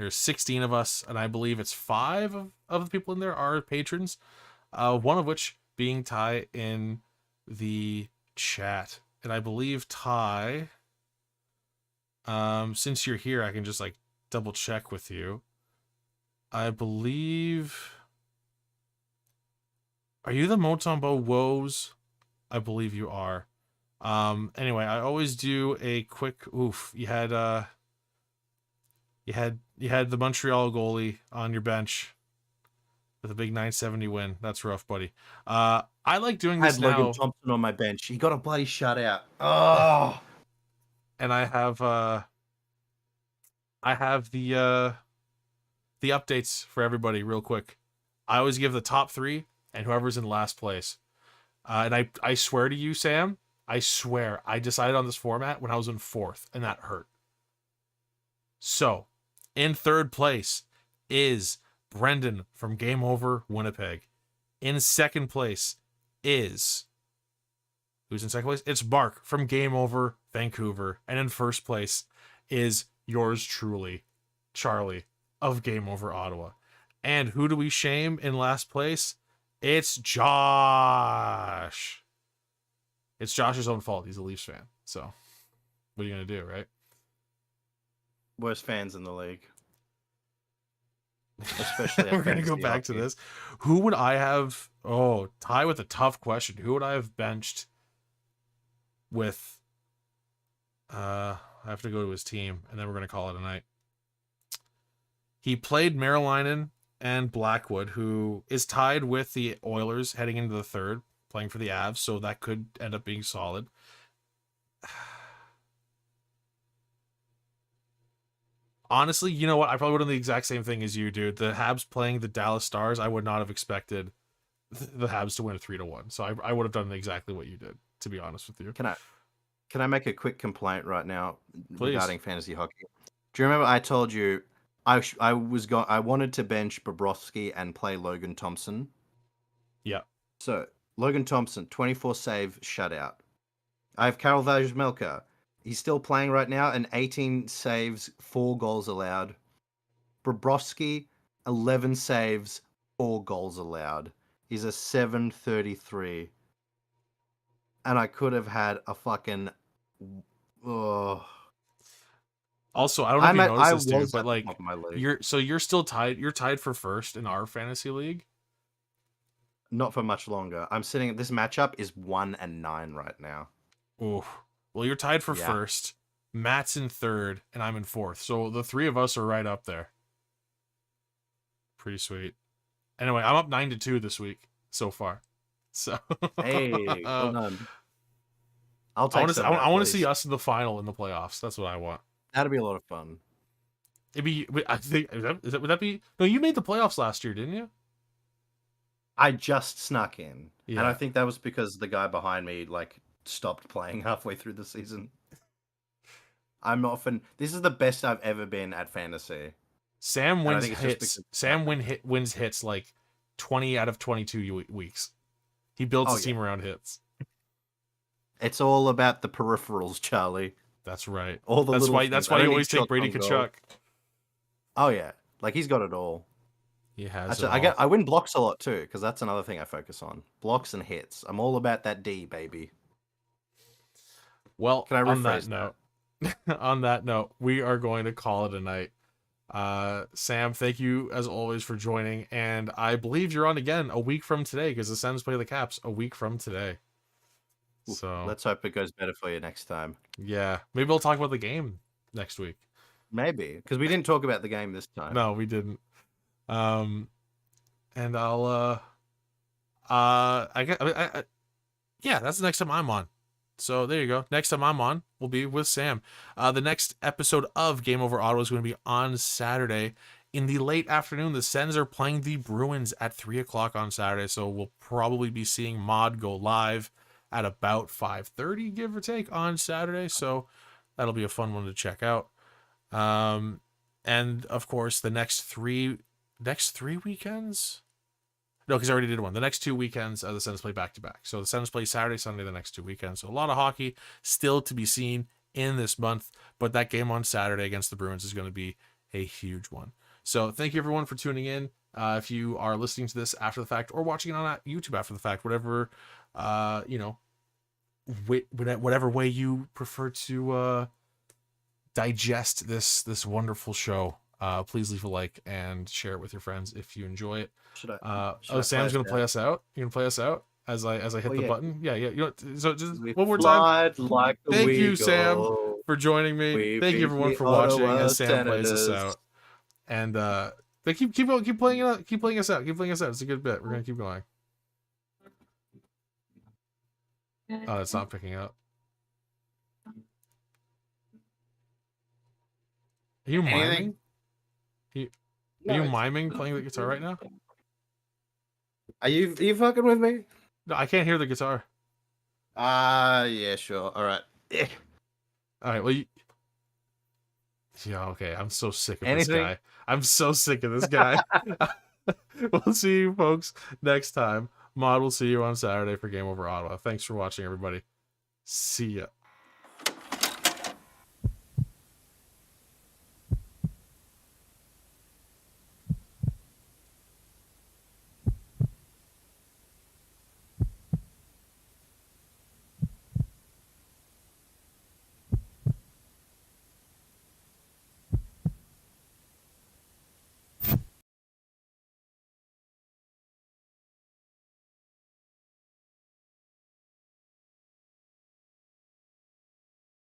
16 of us, and I believe it's 5 of the people in there are patrons. One of which being Ty in the chat. And I believe Ty, since you're here, I can just like double check with you. I believe, are you the Motombo Woes? I believe you are. Anyway, I always do a quick oof. You had the Montreal goalie on your bench with a big 970 win. That's rough, buddy. I like doing this I had now. Logan Thompson on my bench. He got a bloody shutout. Oh. And I have the updates for everybody real quick. I always give the top 3 and whoever's in last place. And I swear to you, Sam, I swear I decided on this format when I was in 4th, and that hurt. So, in 3rd place is Brendan from Game Over Winnipeg. In 2nd place is, who's in 2nd place? It's Mark from Game Over Vancouver. And in 1st place is yours truly, Charlie of Game Over Ottawa. And who do we shame in last place? It's Josh. It's Josh's own fault. He's a Leafs fan. So, what are you going to do, right? Worst fans in the league. Especially we're gonna go back to this. Who would I have? Oh, Ty with a tough question. Who would I have benched with? I have to go to his team, and then we're gonna call it a night. He played Marilainen and Blackwood, who is tied with the Oilers heading into the 3rd, playing for the Avs, so that could end up being solid. Honestly, you know what? I probably would have done the exact same thing as you, dude. The Habs playing the Dallas Stars, I would not have expected the Habs to win 3-1. So I would have done exactly what you did, to be honest with you. Can I make a quick complaint right now? Please. Regarding fantasy hockey? Do you remember I told you I wanted to bench Bobrovsky and play Logan Thompson? Yeah. So Logan Thompson, 24 save shutout. I have Karel Vajmelka. He's still playing right now, and 18 saves, 4 goals allowed. Bobrovsky, 11 saves, 4 goals allowed. He's a 733. And I could have had a fucking... Oh. Also, I don't know if you noticed this, dude, but like, you're still tied. You're tied for 1st in our fantasy league. Not for much longer. I'm sitting... This matchup is 1-9 right now. Ooh. Well, you're tied for 1st. Matt's in 3rd, and I'm in 4th. So the 3 of us are right up there. Pretty sweet. Anyway, I'm up 9-2 this week so far. So hey, well done. I'll take. I want to see us in the final in the playoffs. That's what I want. That'd be a lot of fun. It'd be. I think. Would that be? No, you made the playoffs last year, didn't you? I just snuck in, yeah. And I think that was because the guy behind me stopped playing halfway through the season. This is the best I've ever been at fantasy. Sam wins hits. Wins hits like 20 out of 22 weeks. He builds his team around hits. It's all about the peripherals, Charlie. That's right. That's why you always take Brady Tkachuk. Oh yeah, he's got it all. He has. I win blocks a lot too, because that's another thing I focus on: blocks and hits. I'm all about that D, baby. Well, can I rephrase on that note, on that note, we are going to call it a night. Sam, thank you as always for joining, and I believe you're on again a week from today because the Sens play the Caps a week from today. So let's hope it goes better for you next time. Yeah, maybe we'll talk about the game next week. Maybe, because we didn't talk about the game this time. No, we didn't. And I'll yeah, that's the next time I'm on. So there you go. Next time I'm on, we'll be with Sam. The next episode of Game Over Ottawa is going to be on Saturday in the late afternoon. The Sens are playing the Bruins at 3:00 on Saturday, so we'll probably be seeing Maude go live at about 5:30, give or take, on Saturday. So that'll be a fun one to check out. And of course, the next three weekends. No, because I already did one. The next 2 weekends, the Sens play back-to-back. So the Sens play Saturday, Sunday, the next 2 weekends. So a lot of hockey still to be seen in this month. But that game on Saturday against the Bruins is going to be a huge one. So thank you, everyone, for tuning in. If you are listening to this after the fact or watching it on YouTube after the fact, whatever, whatever way you prefer to digest this wonderful show, please leave a like and share it with your friends if you enjoy it. Sam's gonna play us out. You can play us out as I hit the button. Yeah. You know, so just one more time. Thank you, Sam, for joining me. Thank you, everyone, for watching. As Sam plays us out, and keep playing it out. Keep playing us out. Keep playing us out. It's a good bit. We're gonna keep going. Oh, it's not picking up. Are you miming? Are you miming playing the guitar right now? Are you fucking with me? No, I can't hear the guitar. Yeah, sure. All right. All right. Well, yeah, okay. I'm so sick of this guy. I'm so sick of this guy. We'll see you folks next time. Maude will see you on Saturday for Game Over Ottawa. Thanks for watching, everybody. See ya.